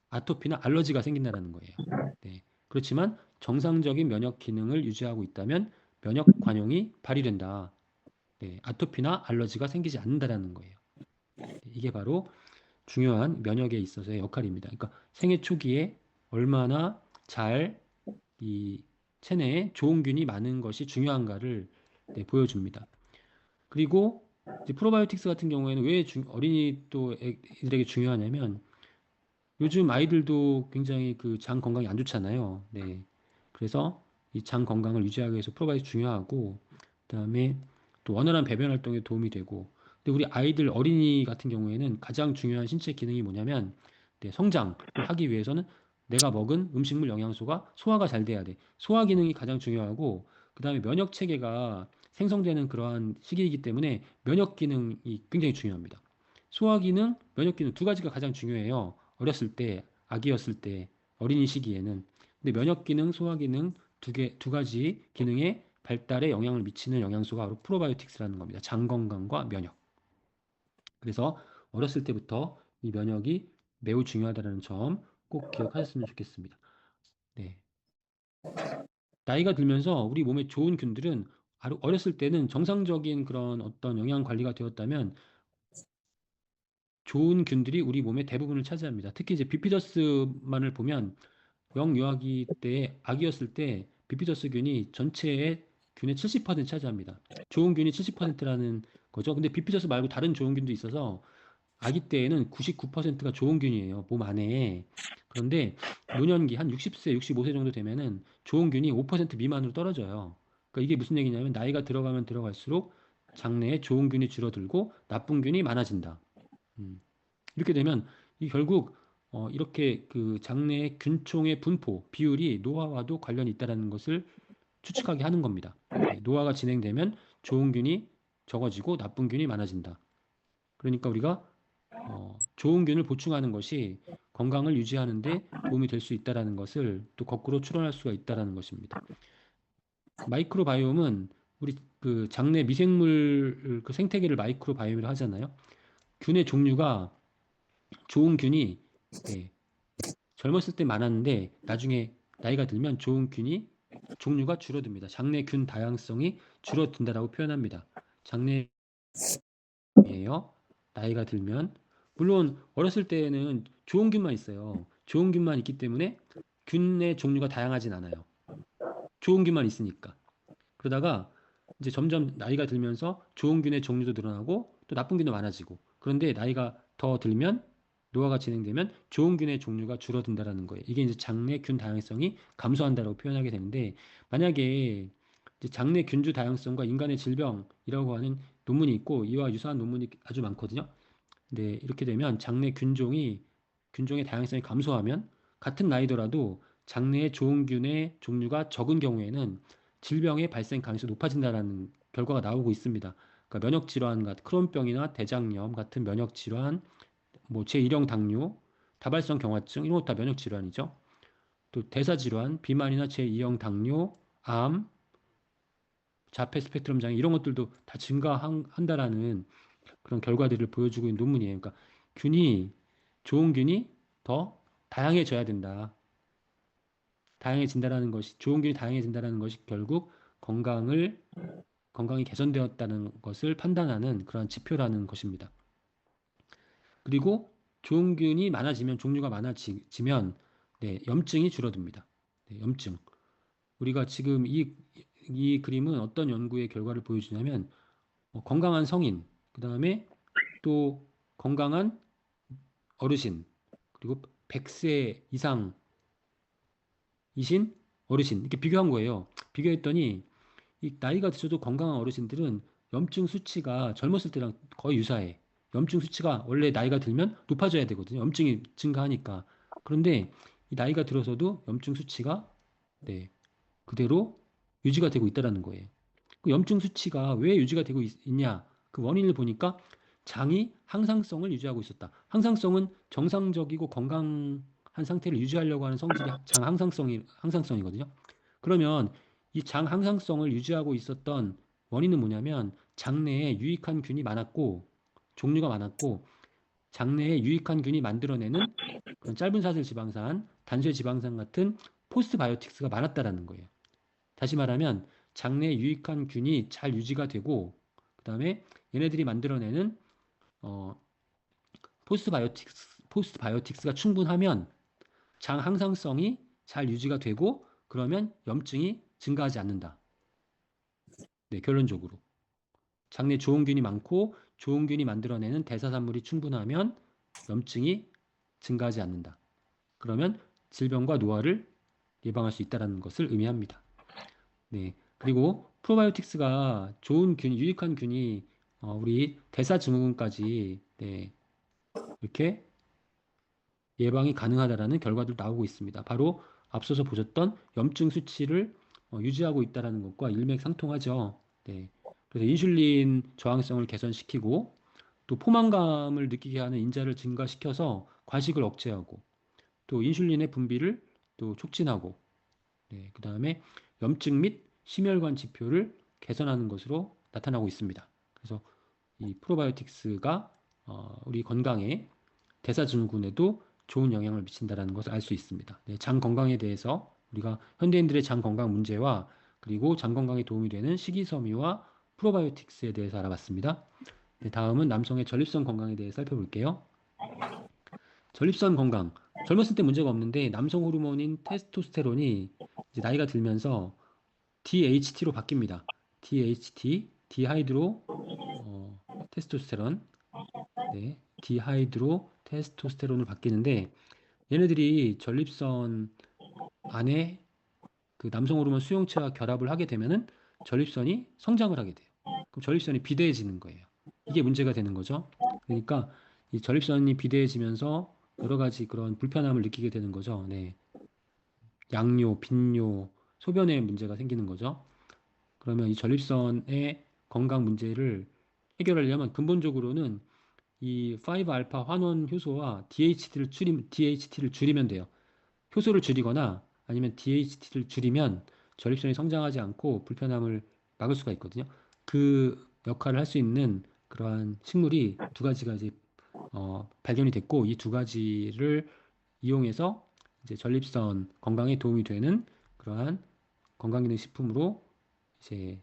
아토피나 알러지가 생긴다는 거예요. 네. 그렇지만 정상적인 면역 기능을 유지하고 있다면 면역 관용이 발휘된다. 네. 아토피나 알러지가 생기지 않는다라는 거예요. 네. 이게 바로 중요한 면역에 있어서의 역할입니다. 그러니까 생애 초기에 얼마나 잘 이 체내에 좋은 균이 많은 것이 중요한가를 네, 보여줍니다. 그리고 이제 프로바이오틱스 같은 경우에는 왜 어린이 또 애들에게 중요하냐면 요즘 아이들도 굉장히 그 장 건강이 안 좋잖아요. 네. 그래서 이 장 건강을 유지하기 위해서 프로바이오틱스 중요하고 그다음에 또 원활한 배변 활동에 도움이 되고 근데 우리 아이들 어린이 같은 경우에는 가장 중요한 신체 기능이 뭐냐면 네, 성장을 하기 위해서는 내가 먹은 음식물 영양소가 소화가 잘 돼야 돼. 소화 기능이 가장 중요하고 그다음에 면역 체계가 생성되는 그러한 시기이기 때문에 면역 기능이 굉장히 중요합니다. 소화 기능, 면역 기능 두 가지가 가장 중요해요. 어렸을 때, 아기였을 때, 어린이 시기에는. 근데 면역 기능, 소화 기능 두 가지 기능의 발달에 영향을 미치는 영양소가 바로 프로바이오틱스라는 겁니다. 장 건강과 면역. 그래서 어렸을 때부터 이 면역이 매우 중요하다는 점 꼭 기억하셨으면 좋겠습니다. 네. 나이가 들면서 우리 몸에 좋은 균들은 어렸을 때는 정상적인 그런 어떤 영양 관리가 되었다면 좋은 균들이 우리 몸의 대부분을 차지합니다. 특히 이제 비피더스만을 보면 영유아기 때 아기였을 때 비피더스균이 전체의 균의 70% 차지합니다. 좋은 균이 70%라는 거죠. 근데 비피더스 말고 다른 좋은 균도 있어서 아기 때에는 99%가 좋은 균이에요. 몸 안에. 그런데 노년기 한 60세, 65세 정도 되면은 좋은 균이 5% 미만으로 떨어져요. 그러니까 이게 무슨 얘기냐면 나이가 들어가면 들어갈수록 장내에 좋은 균이 줄어들고 나쁜 균이 많아진다. 음. 이렇게 되면 이 결국 이렇게 그 장내의 균총의 분포 비율이 노화와도 관련이 있다는 것을 추측하게 하는 겁니다. 네, 노화가 진행되면 좋은 균이 적어지고 나쁜 균이 많아진다. 그러니까 우리가 좋은 균을 보충하는 것이 건강을 유지하는 데 도움이 될 수 있다는 것을 또 거꾸로 추론할 수가 있다는 것입니다. 마이크로바이옴은 우리 그 장내 미생물 그 생태계를 마이크로바이옴이라고 하잖아요. 균의 종류가 좋은 균이 네, 젊었을 때 많았는데 나중에 나이가 들면 좋은 균이 종류가 줄어듭니다. 장내 균 다양성이 줄어든다라고 표현합니다. 장내예요. 나이가 들면 물론 어렸을 때에는 좋은 균만 있어요. 좋은 균만 있기 때문에 균의 종류가 다양하진 않아요. 좋은 균만 있으니까. 그러다가 이제 점점 나이가 들면서 좋은 균의 종류도 늘어나고 또 나쁜 균도 많아지고 그런데 나이가 더 들면 노화가 진행되면 좋은 균의 종류가 줄어든다라는 거예요. 이게 이제 장내 균 다양성이 감소한다라고 표현하게 되는데 만약에 이제 장내 균주 다양성과 인간의 질병이라고 하는 논문이 있고 이와 유사한 논문이 아주 많거든요. 근데 이렇게 되면 장내 균종의 다양성이 감소하면 같은 나이더라도 장내에 좋은 균의 종류가 적은 경우에는 질병의 발생 가능성이 높아진다는 결과가 나오고 있습니다. 그러니까 면역 질환 같은 크론병이나 대장염 같은 면역 질환, 뭐 제1형 당뇨, 다발성 경화증 이런 것도 다 면역 질환이죠. 또 대사 질환, 비만이나 제2형 당뇨, 암, 자폐 스펙트럼 장애 이런 것들도 다 증가한다라는 그런 결과들을 보여주고 있는 논문이에요. 그러니까 좋은 균이 더 다양해져야 된다. 좋은 균이 다양해진다라는 것이 결국 건강이 개선되었다는 것을 판단하는 그런 지표라는 것입니다. 그리고 좋은 균이 많아지면, 종류가 많아지면, 네, 염증이 줄어듭니다. 네, 염증. 우리가 지금 이 그림은 어떤 연구의 결과를 보여주냐면, 건강한 성인, 그 다음에 또 건강한 어르신, 그리고 100세 이상이신 어르신, 이렇게 비교한 거예요. 비교했더니, 이 나이가 드셔도 건강한 어르신들은 염증 수치가 젊었을 때랑 거의 유사해. 염증 수치가 원래 나이가 들면 높아져야 되거든요. 염증이 증가하니까. 그런데 이 나이가 들어서도 염증 수치가 네, 그대로 유지가 되고 있다는 거예요. 그 염증 수치가 왜 유지가 되고 있냐? 그 원인을 보니까 장이 항상성을 유지하고 있었다. 항상성은 정상적이고 건강한 상태를 유지하려고 하는 성질이 항상성이거든요. 그러면 이 장 항상성을 유지하고 있었던 원인은 뭐냐면 장내에 유익한 균이 많았고 종류가 많았고 장내에 유익한 균이 만들어내는 그런 짧은 사슬 지방산, 단쇄 지방산 같은 포스트바이오틱스가 많았다라는 거예요. 다시 말하면 장내에 유익한 균이 잘 유지가 되고 그다음에 얘네들이 만들어내는 어, 포스트바이오틱스가 충분하면 장 항상성이 잘 유지가 되고 그러면 염증이 증가하지 않는다. 네, 결론적으로. 장내 좋은 균이 많고 좋은 균이 만들어내는 대사산물이 충분하면 염증이 증가하지 않는다. 그러면 질병과 노화를 예방할 수 있다는 것을 의미합니다. 네. 그리고 프로바이오틱스가 유익한 균이 우리 대사증후군까지 네, 이렇게 예방이 가능하다라는 결과도 나오고 있습니다. 바로 앞서서 보셨던 염증 수치를 유지하고 있다는 것과 일맥상통하죠. 네. 그래서 인슐린 저항성을 개선시키고 또 포만감을 느끼게 하는 인자를 증가시켜서 과식을 억제하고 또 인슐린의 분비를 또 촉진하고 네, 그다음에 염증 및 심혈관 지표를 개선하는 것으로 나타나고 있습니다. 그래서 이 프로바이오틱스가 우리 건강에 대사증후군에도 좋은 영향을 미친다는 것을 알 수 있습니다. 네, 장 건강에 대해서 우리가 현대인들의 장 건강 문제와 그리고 장 건강에 도움이 되는 식이섬유와 프로바이오틱스에 대해서 알아봤습니다. 네, 다음은 남성의 전립선 건강에 대해 살펴볼게요. 전립선 건강. 젊었을 때 문제가 없는데 남성 호르몬인 테스토스테론이 이제 나이가 들면서 DHT로 바뀝니다. DHT, 디하이드로 테스토스테론, 네, 디하이드로 테스토스테론을 바뀌는데 얘네들이 전립선 안에 그 남성 호르몬 수용체와 결합을 하게 되면은 전립선이 성장을 하게 돼요. 그럼 전립선이 비대해지는 거예요. 이게 문제가 되는 거죠. 그러니까 이 전립선이 비대해지면서 여러 가지 그런 불편함을 느끼게 되는 거죠. 네. 양뇨, 빈뇨, 소변에 문제가 생기는 거죠. 그러면 이 전립선의 건강 문제를 해결하려면 근본적으로는 이 5알파 환원 효소와 DHT를 줄이면 돼요. 효소를 줄이거나 아니면 DHT를 줄이면 전립선이 성장하지 않고 불편함을 막을 수가 있거든요. 그 역할을 할 수 있는 그러한 식물이 두 가지가 이제 발견이 됐고 이 두 가지를 이용해서 이제 전립선 건강에 도움이 되는 그러한 건강기능식품으로 이제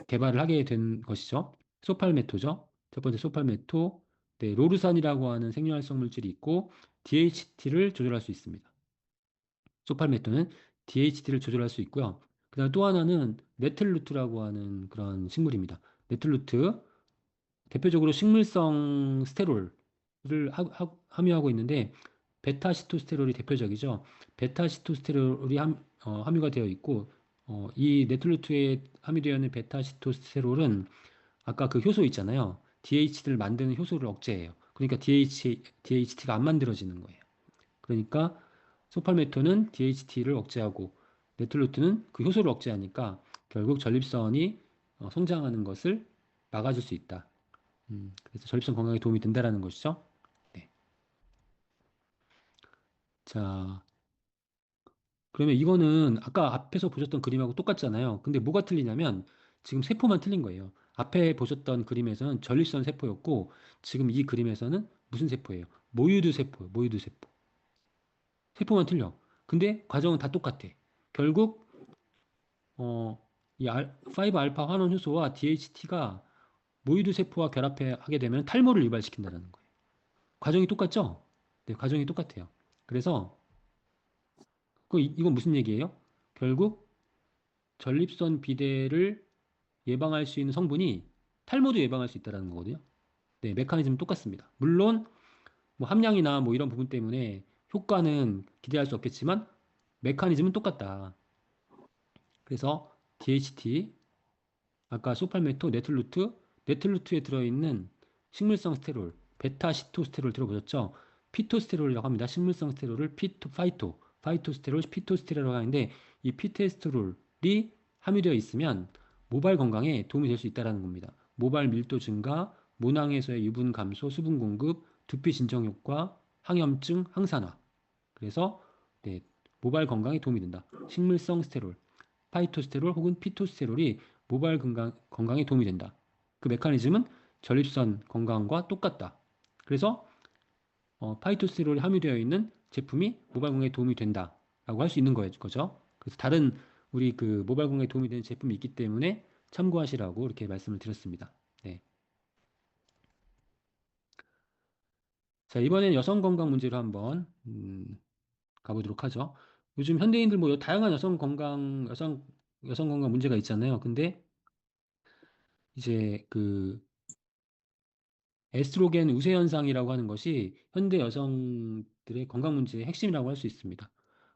개발을 하게 된 것이죠. 소팔메토죠. 첫 번째 소팔메토, 네, 로르산이라고 하는 생리활성 물질이 있고 DHT를 조절할 수 있습니다. 소팔메토는 DHT를 조절할 수 있고요. 그다음 또 하나는 네틀루트라고 하는 그런 식물입니다. 네틀루트 대표적으로 식물성 스테롤을 함유하고 있는데 베타시토스테롤이 대표적이죠. 베타시토스테롤이 함유가 되어 있고 이 네틀루트에 함유되어 있는 베타시토스테롤은 아까 그 효소 있잖아요. DHT를 만드는 효소를 억제해요. 그러니까 DHT가 안 만들어지는 거예요. 그러니까 소팔메토는 DHT를 억제하고 네틀루트는 그 효소를 억제하니까 결국 전립선이 성장하는 것을 막아줄 수 있다. 그래서 전립선 건강에 도움이 된다라는 것이죠. 네. 자, 그러면 이거는 아까 앞에서 보셨던 그림하고 똑같잖아요. 근데 뭐가 틀리냐면 지금 세포만 틀린 거예요. 앞에 보셨던 그림에서는 전립선 세포였고 지금 이 그림에서는 무슨 세포예요? 모유두 세포, 모유두 세포. 세포만 틀려. 근데 과정은 다 똑같아. 결국 이 5알파 환원 효소와 DHT가 모유두 세포와 결합하게 되면 탈모를 유발시킨다는 거예요. 과정이 똑같죠? 네, 과정이 똑같아요. 그래서 이건 무슨 얘기예요? 결국 전립선 비대를 예방할 수 있는 성분이 탈모도 예방할 수 있다는 거거든요. 네, 메커니즘은 똑같습니다. 물론 뭐 함량이나 뭐 이런 부분 때문에 효과는 기대할 수 없겠지만 메커니즘은 똑같다. 그래서 DHT, 아까 소팔메토, 네틀루트에 들어있는 식물성 스테롤, 베타 시토스테롤 들어보셨죠? 피토스테롤이라고 합니다. 식물성 스테롤을 파이토스테롤, 피토스테롤이라고 하는데 이 피토스테롤이 함유되어 있으면 모발 건강에 도움이 될 수 있다는 겁니다. 모발 밀도 증가, 모낭에서의 유분 감소, 수분 공급, 두피 진정 효과, 항염증, 항산화. 그래서 네, 모발 건강에 도움이 된다. 식물성 스테롤. 파이토스테롤 혹은 피토스테롤이 모발 건강에 도움이 된다. 그 메커니즘은 전립선 건강과 똑같다. 그래서 파이토스테롤이 함유되어 있는 제품이 모발 건강에 도움이 된다라고 할 수 있는 거죠. 그래서 다른 우리 그 모발 건강에 도움이 되는 제품이 있기 때문에 참고하시라고 이렇게 말씀을 드렸습니다. 네. 자, 이번엔 여성 건강 문제로 한번 가보도록 하죠. 요즘 현대인들 뭐 다양한 여성 건강 문제가 있잖아요. 근데 이제 그 에스트로겐 우세 현상이라고 하는 것이 현대 여성들의 건강 문제의 핵심이라고 할 수 있습니다.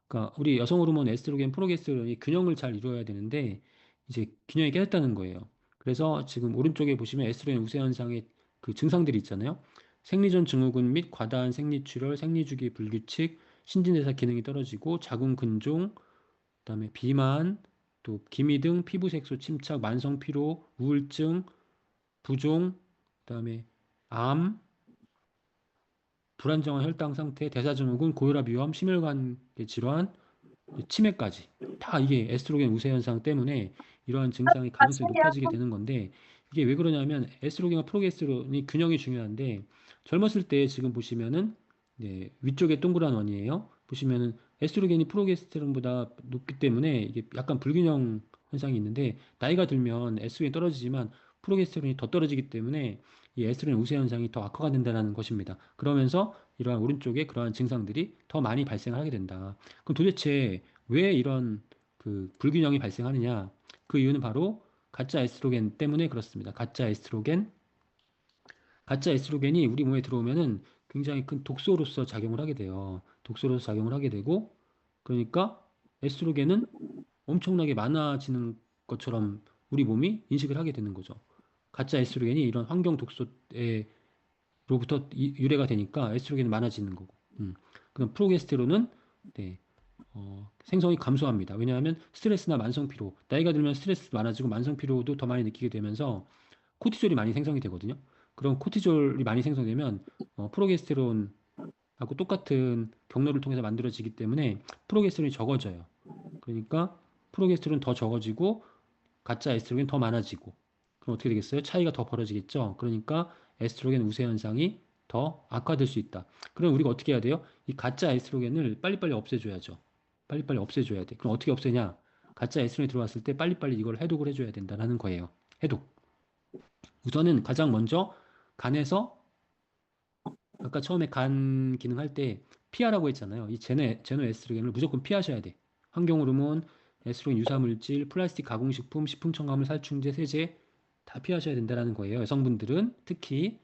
그러니까 우리 여성 호르몬 에스트로겐, 프로게스테론이 균형을 잘 이루어야 되는데 이제 균형이 깨졌다는 거예요. 그래서 지금 오른쪽에 보시면 에스트로겐 우세 현상의 그 증상들이 있잖아요. 생리전 증후군 및 과다한 생리출혈, 생리주기 불규칙, 신진대사 기능이 떨어지고 자궁 근종, 그다음에 비만, 또 기미 등 피부 색소 침착, 만성 피로, 우울증, 부종, 그다음에 암, 불안정한 혈당 상태, 대사증후군, 고혈압 위험, 심혈관계 질환, 치매까지 다 이게 에스트로겐 우세 현상 때문에 이러한 증상의 가능성이 높아지게 되는 건데 이게 왜 그러냐면 에스트로겐과 프로게스테론이 균형이 중요한데 젊었을 때 지금 보시면은 네, 위쪽에 동그란 원이에요. 보시면은 에스트로겐이 프로게스테론보다 높기 때문에 이게 약간 불균형 현상이 있는데 나이가 들면 에스트로겐이 떨어지지만 프로게스테론이 더 떨어지기 때문에 이 에스트로겐 우세 현상이 더 악화가 된다는 것입니다. 그러면서 이러한 오른쪽에 그러한 증상들이 더 많이 발생하게 된다. 그럼 도대체 왜 이런 그 불균형이 발생하느냐? 그 이유는 바로 가짜 에스트로겐 때문에 그렇습니다. 가짜 에스트로겐이 우리 몸에 들어오면은 굉장히 큰 독소로서 작용을 하게 돼요. 독소로서 작용을 하게 되고, 그러니까 에스트로겐은 엄청나게 많아지는 것처럼 우리 몸이 인식을 하게 되는 거죠. 가짜 에스트로겐이 이런 환경 독소로부터 유래가 되니까 에스트로겐이 많아지는 거고. 그럼 프로게스테론은 네, 생성이 감소합니다. 왜냐하면 스트레스나 만성 피로, 나이가 들면 스트레스 많아지고 만성 피로도 더 많이 느끼게 되면서 코티졸이 많이 생성이 되거든요. 그럼 코티졸이 많이 생성되면 프로게스테론하고 똑같은 경로를 통해서 만들어지기 때문에 프로게스테론이 적어져요. 그러니까 프로게스테론 더 적어지고 가짜 에스트로겐 더 많아지고 그럼 어떻게 되겠어요? 차이가 더 벌어지겠죠. 그러니까 에스트로겐 우세 현상이 더 악화될 수 있다. 그럼 우리가 어떻게 해야 돼요? 이 가짜 에스트로겐을 빨리빨리 없애줘야죠. 빨리빨리 없애줘야 돼. 그럼 어떻게 없애냐? 가짜 에스트로겐이 들어왔을 때 빨리빨리 이걸 해독을 해줘야 된다는 거예요. 해독. 우선은 가장 먼저 간에서 아까 처음에 간 기능할 때 피하라고 했잖아요. 이 제노 에스트로겐을 무조건 피하셔야 돼. 환경 호르몬, 에스트로겐 유사 물질, 플라스틱 가공식품, 식품 첨가물, 살충제, 세제 다 피하셔야 된다는 거예요. 여성분들은 특히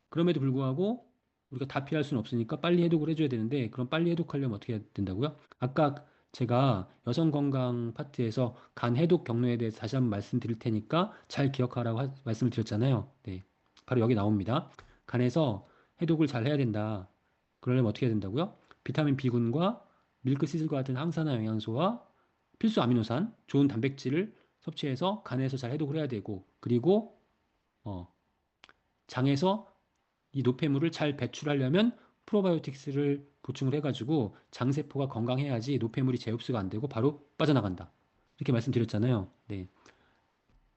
그럼에도 불구하고 우리가 다 피할 수는 없으니까 빨리 해독을 해줘야 되는데 그럼 빨리 해독하려면 어떻게 해야 된다고요? 아까 제가 여성 건강 파트에서 간 해독 경로에 대해서 다시 한번 말씀드릴 테니까 잘 기억하라고 말씀을 드렸잖아요. 네, 바로 여기 나옵니다. 간에서 해독을 잘 해야 된다. 그러려면 어떻게 해야 된다고요? 비타민 B군과 밀크시슬과 같은 항산화 영양소와 필수 아미노산, 좋은 단백질을 섭취해서 간에서 잘 해독을 해야 되고, 그리고 어, 장에서 이 노폐물을 잘 배출하려면 프로바이오틱스를 보충을 해가지고 장세포가 건강해야지 노폐물이 재흡수가 안 되고 바로 빠져나간다. 이렇게 말씀드렸잖아요. 네.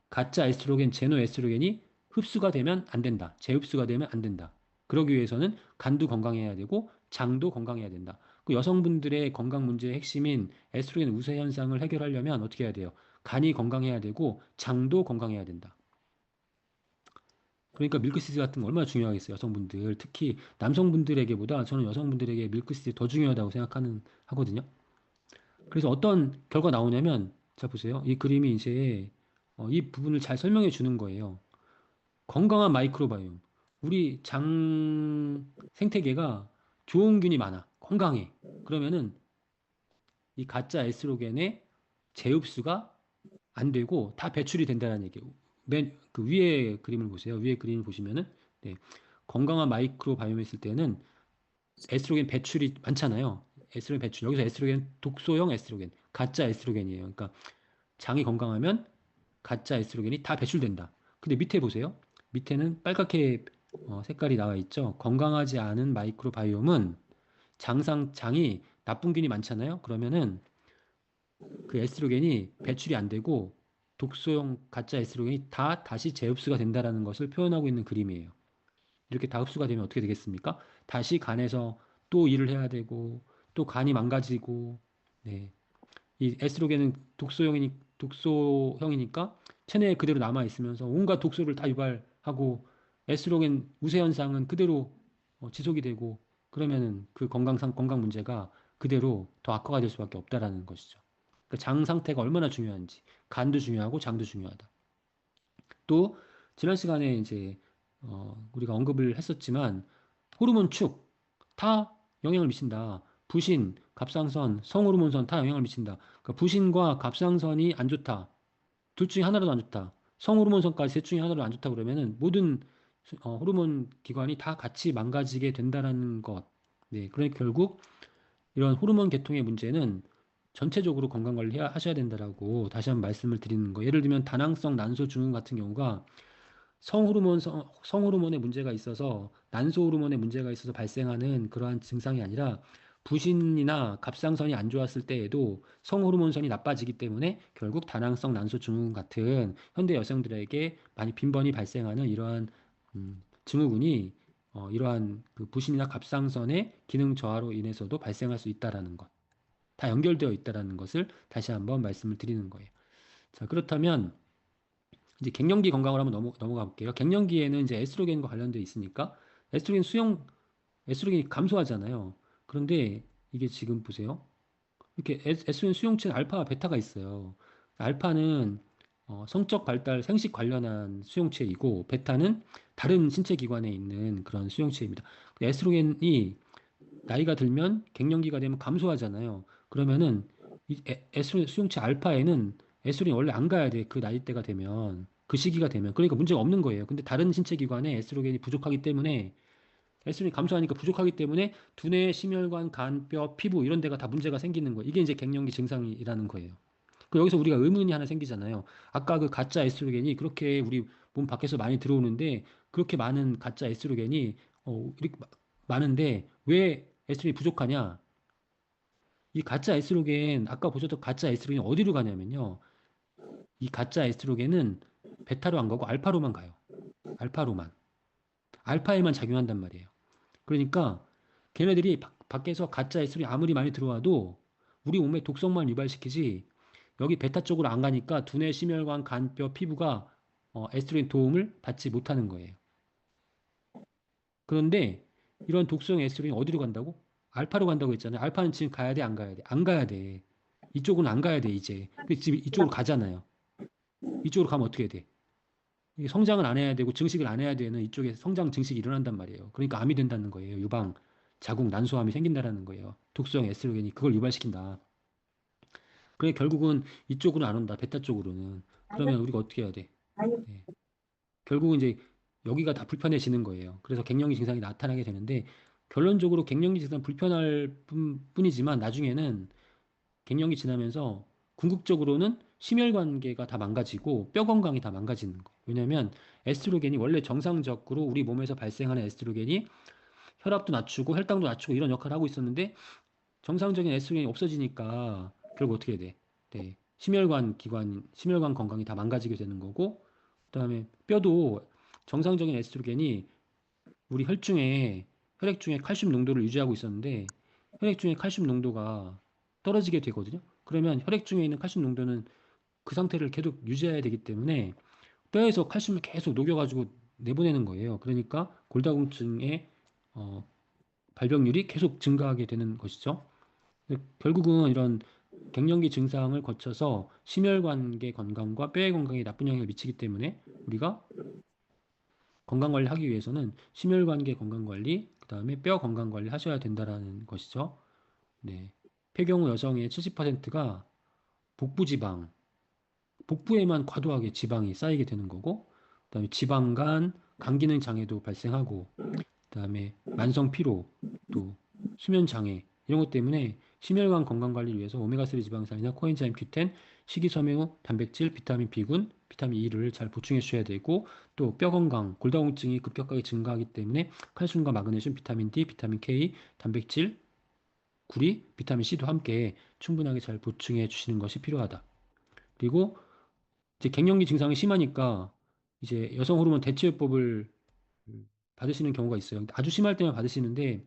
가짜 에스트로겐, 제노 에스트로겐이 흡수가 되면 안 된다. 재흡수가 되면 안 된다. 그러기 위해서는 간도 건강해야 되고 장도 건강해야 된다. 그 여성분들의 건강 문제의 핵심인 에스트로겐 우세 현상을 해결하려면 어떻게 해야 돼요? 간이 건강해야 되고 장도 건강해야 된다. 그러니까 밀크시슬 같은 거 얼마나 중요하겠어요, 여성분들. 특히 남성분들에게보다 저는 여성분들에게 밀크시슬이 더 중요하다고 하거든요. 그래서 어떤 결과 나오냐면, 자 보세요. 이 그림이 이제 이 부분을 잘 설명해 주는 거예요. 건강한 마이크로바이옴. 우리 장 생태계가 좋은 균이 많아. 건강해. 그러면은 이 가짜 에스트로겐의 재흡수가 안 되고 다 배출이 된다는 얘기예요. 맨 그 위에 그림을 보세요. 위에 그림을 보시면은 네, 건강한 마이크로바이옴이 있을 때는 에스트로겐 배출이 많잖아요. 에스트로겐 배출. 여기서 에스트로겐 독소형 에스트로겐, 가짜 에스트로겐이에요. 그러니까 장이 건강하면 가짜 에스트로겐이 다 배출된다. 근데 밑에 보세요. 밑에는 빨갛게 색깔이 나와 있죠. 건강하지 않은 마이크로바이옴은 장이 나쁜 균이 많잖아요. 그러면은 그 에스트로겐이 배출이 안 되고 독소형 가짜 에스트로겐이 다 다시 재흡수가 된다라는 것을 표현하고 있는 그림이에요. 이렇게 다 흡수가 되면 어떻게 되겠습니까? 다시 간에서 또 일을 해야 되고 또 간이 망가지고 네. 이 에스트로겐은 독소형이니까 체내에 그대로 남아 있으면서 온갖 독소를 다 유발하고 에스트로겐 우세 현상은 그대로 지속이 되고 그러면은 그 건강 문제가 그대로 더 악화가 될 수밖에 없다라는 것이죠. 그러니까 장 상태가 얼마나 중요한지 간도 중요하고 장도 중요하다. 또 지난 시간에 이제 우리가 언급을 했었지만 호르몬 축 다 영향을 미친다. 부신, 갑상선, 성호르몬선 다 영향을 미친다. 그러니까 부신과 갑상선이 안 좋다. 둘 중에 하나라도 안 좋다. 성호르몬선까지 셋 중에 하나라도 안 좋다 그러면은 모든 호르몬 기관이 다 같이 망가지게 된다라는 것. 네, 그러니까 결국 이런 호르몬 계통의 문제는 전체적으로 건강 관리 하셔야 된다라고 다시 한번 말씀을 드리는 거. 예를 들면 다낭성 난소 증후군 같은 경우가 성호르몬에 문제가 있어서 난소 호르몬에 문제가 있어서 발생하는 그러한 증상이 아니라 부신이나 갑상선이 안 좋았을 때에도 성호르몬선이 나빠지기 때문에 결국 다낭성 난소 증후군 같은 현대 여성들에게 많이 빈번히 발생하는 이러한 증후군이 이러한 그 부신이나 갑상선의 기능 저하로 인해서도 발생할 수 있다라는 것. 다 연결되어 있다라는 것을 다시 한번 말씀을 드리는 거예요. 자, 그렇다면 이제 갱년기 건강을 한번 넘어가 볼게요. 갱년기에는 이제 에스트로겐과 관련되어 있으니까 에스트로겐이 감소하잖아요. 그런데 이게 지금 보세요. 이렇게 에스트로겐 수용체는 알파와 베타가 있어요. 알파는 성적 발달, 생식 관련한 수용체이고 베타는 다른 신체 기관에 있는 그런 수용체입니다. 에스트로겐이 나이가 들면 갱년기가 되면 감소하잖아요. 그러면은 이 에스트로겐 수용체 알파에는 에스트로겐이 원래 안 가야 돼. 그 나이대가 되면 그 시기가 되면 그러니까 문제가 없는 거예요. 근데 다른 신체 기관에 에스트로겐이 부족하기 때문에 에스트로겐이 감소하니까 부족하기 때문에 두뇌, 심혈관, 간, 뼈, 피부 이런 데가 다 문제가 생기는 거예요. 이게 이제 갱년기 증상이라는 거예요. 그 여기서 우리가 의문이 하나 생기잖아요. 아까 그 가짜 에스트로겐이 그렇게 우리 몸 밖에서 많이 들어오는데 그렇게 많은 가짜 에스트로겐이 이렇게 많은데 왜 에스트로겐이 부족하냐? 이 가짜 에스트로겐 아까 보셨던 가짜 에스트로겐이 어디로 가냐면요. 이 가짜 에스트로겐은 베타로 안 가고 알파로만 가요. 알파로만. 알파에만 작용한단 말이에요. 그러니까 걔네들이 밖에서 가짜 에스트로겐이 아무리 많이 들어와도 우리 몸에 독성만 유발시키지 여기 베타 쪽으로 안 가니까 두뇌, 심혈관, 간, 뼈, 피부가 에스트로겐 도움을 받지 못하는 거예요. 그런데 이런 독성 에스트로겐이 어디로 간다고? 알파로 간다고 했잖아요. 알파는 지금 가야 돼, 안 가야 돼? 안 가야 돼. 이쪽은 안 가야 돼, 이제. 근데 지금 이쪽으로 가잖아요. 이쪽으로 가면 어떻게 돼? 이게 성장을 안 해야 되고 증식을 안 해야 되는 이쪽에 성장 증식이 일어난단 말이에요. 그러니까 암이 된다는 거예요. 유방, 자궁, 난소암이 생긴다라는 거예요. 독성 에스트로겐이 그걸 유발시킨다. 그래 결국은 이쪽으로는 안 온다. 베타 쪽으로는. 그러면 우리가 어떻게 해야 돼? 네. 결국은 이제 여기가 다 불편해지는 거예요. 그래서 갱년기 증상이 나타나게 되는데 결론적으로 갱년기 증상 불편할 뿐이지만 나중에는 갱년기 지나면서 궁극적으로는 심혈관계가 다 망가지고 뼈 건강이 다 망가지는 거. 왜냐하면 에스트로겐이 원래 정상적으로 우리 몸에서 발생하는 에스트로겐이 혈압도 낮추고 혈당도 낮추고 이런 역할을 하고 있었는데 정상적인 에스트로겐이 없어지니까 결국 어떻게 돼? 네. 심혈관 건강이 다 망가지게 되는 거고, 그다음에 뼈도 정상적인 에스트로겐이 우리 혈액 중에 칼슘 농도를 유지하고 있었는데 혈액 중에 칼슘 농도가 떨어지게 되거든요. 그러면 혈액 중에 있는 칼슘 농도는 그 상태를 계속 유지해야 되기 때문에 뼈에서 칼슘을 계속 녹여가지고 내보내는 거예요. 그러니까 골다공증의 어, 발병률이 계속 증가하게 되는 것이죠. 결국은 이런 갱년기 증상을 거쳐서 심혈관계 건강과 뼈의 건강에 나쁜 영향을 미치기 때문에 우리가 건강 관리하기 위해서는 심혈관계 건강 관리, 그다음에 뼈 건강 관리 하셔야 된다라는 것이죠. 네. 폐경후 여성의 70%가 복부 지방, 복부에만 과도하게 지방이 쌓이게 되는 거고, 그다음에 지방간, 간 기능 장애도 발생하고, 그다음에 만성 피로, 또 수면 장애 이런 것 때문에 심혈관 건강 관리를 위해서 오메가3 지방산이나 코엔자임 Q10, 식이섬유, 단백질, 비타민 B군, 비타민 E를 잘 보충해 주셔야 되고 또 뼈 건강, 골다공증이 급격하게 증가하기 때문에 칼슘과 마그네슘, 비타민 D, 비타민 K, 단백질, 구리, 비타민 C도 함께 충분하게 잘 보충해 주시는 것이 필요하다. 그리고 이제 갱년기 증상이 심하니까 이제 여성 호르몬 대체요법을 받으시는 경우가 있어요. 아주 심할 때만 받으시는데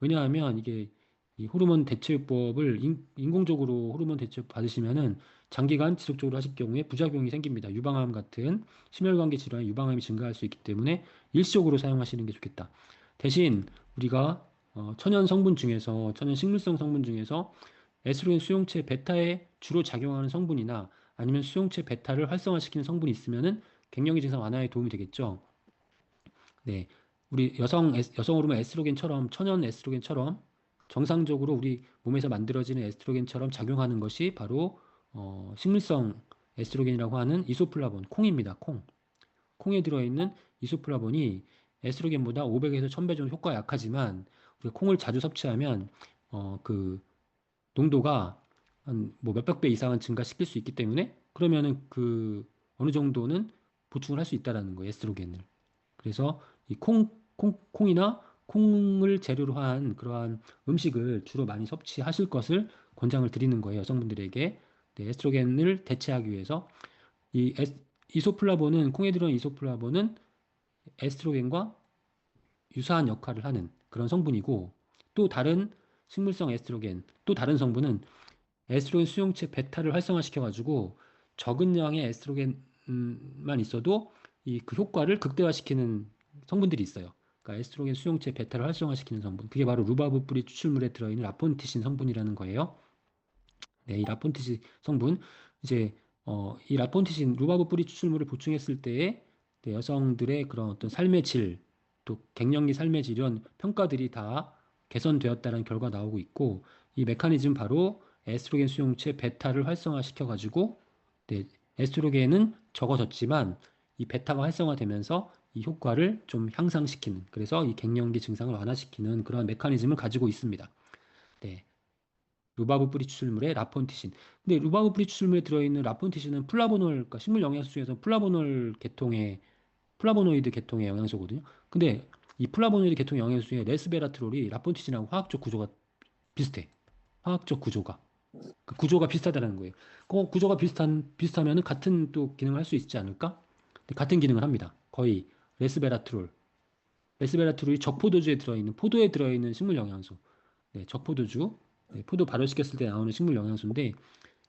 왜냐하면 이게 이 호르몬 대체요법을 인공적으로 호르몬 대체요법 받으시면은 장기간 지속적으로 하실 경우에 부작용이 생깁니다. 유방암 같은 심혈관계 질환의 유방암이 증가할 수 있기 때문에 일시적으로 사용하시는 게 좋겠다. 대신 우리가 천연 성분 중에서 천연 식물성 성분 중에서 에스트로겐 수용체 베타에 주로 작용하는 성분이나 아니면 수용체 베타를 활성화시키는 성분이 있으면은 갱년기 증상 완화에 도움이 되겠죠. 네. 우리 여성 호르몬 에스트로겐처럼, 천연 에스트로겐처럼 정상적으로 우리 몸에서 만들어지는 에스트로겐처럼 작용하는 것이 바로, 식물성 에스트로겐이라고 하는 이소플라본, 콩입니다. 콩. 콩에 들어있는 이소플라본이 에스트로겐보다 500에서 1000배 정도 효과가 약하지만, 우리가 콩을 자주 섭취하면, 그 농도가 한 뭐 몇백 배 이상은 증가시킬 수 있기 때문에, 그러면은 그 어느 정도는 보충을 할 수 있다라는 거예요, 에스트로겐을. 그래서 이 콩이나 콩을 재료로 한 그러한 음식을 주로 많이 섭취하실 것을 권장을 드리는 거예요. 여성분들에게. 네, 에스트로겐을 대체하기 위해서. 이 이소플라본은, 콩에 들어있는 이소플라본은 에스트로겐과 유사한 역할을 하는 그런 성분이고, 또 다른 식물성 에스트로겐, 또 다른 성분은 에스트로겐 수용체 베타를 활성화시켜가지고 적은 양의 에스트로겐만 있어도 이 그 효과를 극대화시키는 성분들이 있어요. 그러니까 에스트로겐 수용체 베타를 활성화시키는 성분. 그게 바로 루바브 뿌리 추출물에 들어있는 라폰티신 성분이라는 거예요. 네, 이 라폰티신 성분. 이제 이 라폰티신 루바브 뿌리 추출물을 보충했을 때에 네, 여성들의 그런 어떤 삶의 질, 또 갱년기 삶의 질 이런 평가들이 다 개선되었다는 결과 나오고 있고 이 메커니즘 바로 에스트로겐 수용체 베타를 활성화시켜 가지고 네, 에스트로겐은 적어졌지만 이 베타가 활성화되면서 이 효과를 좀 향상시키는 그래서 이 갱년기 증상을 완화시키는 그런 메커니즘을 가지고 있습니다. 네. 루바브 뿌리 추출물에 라폰티신. 근데 루바브 뿌리 추출물에 들어있는 라폰티신은 플라보놀, 그러니까 식물 영양소 중에서 플라보노이드 계통의 영양소거든요. 근데 이 플라보노이드 계통의 영양소 중에 레스베라트롤이 라폰티신하고 화학적 구조가 비슷해. 화학적 구조가. 그 구조가 비슷하다는 거예요. 그 구조가 비슷하면은 같은 또 기능을 할 수 있지 않을까? 근데 같은 기능을 합니다. 거의 레스베라트롤. 레스베라트롤이 적포도주에 들어있는, 포도에 들어있는 식물 영양소. 네, 적포도주. 네, 포도 발효시켰을 때 나오는 식물 영양소인데,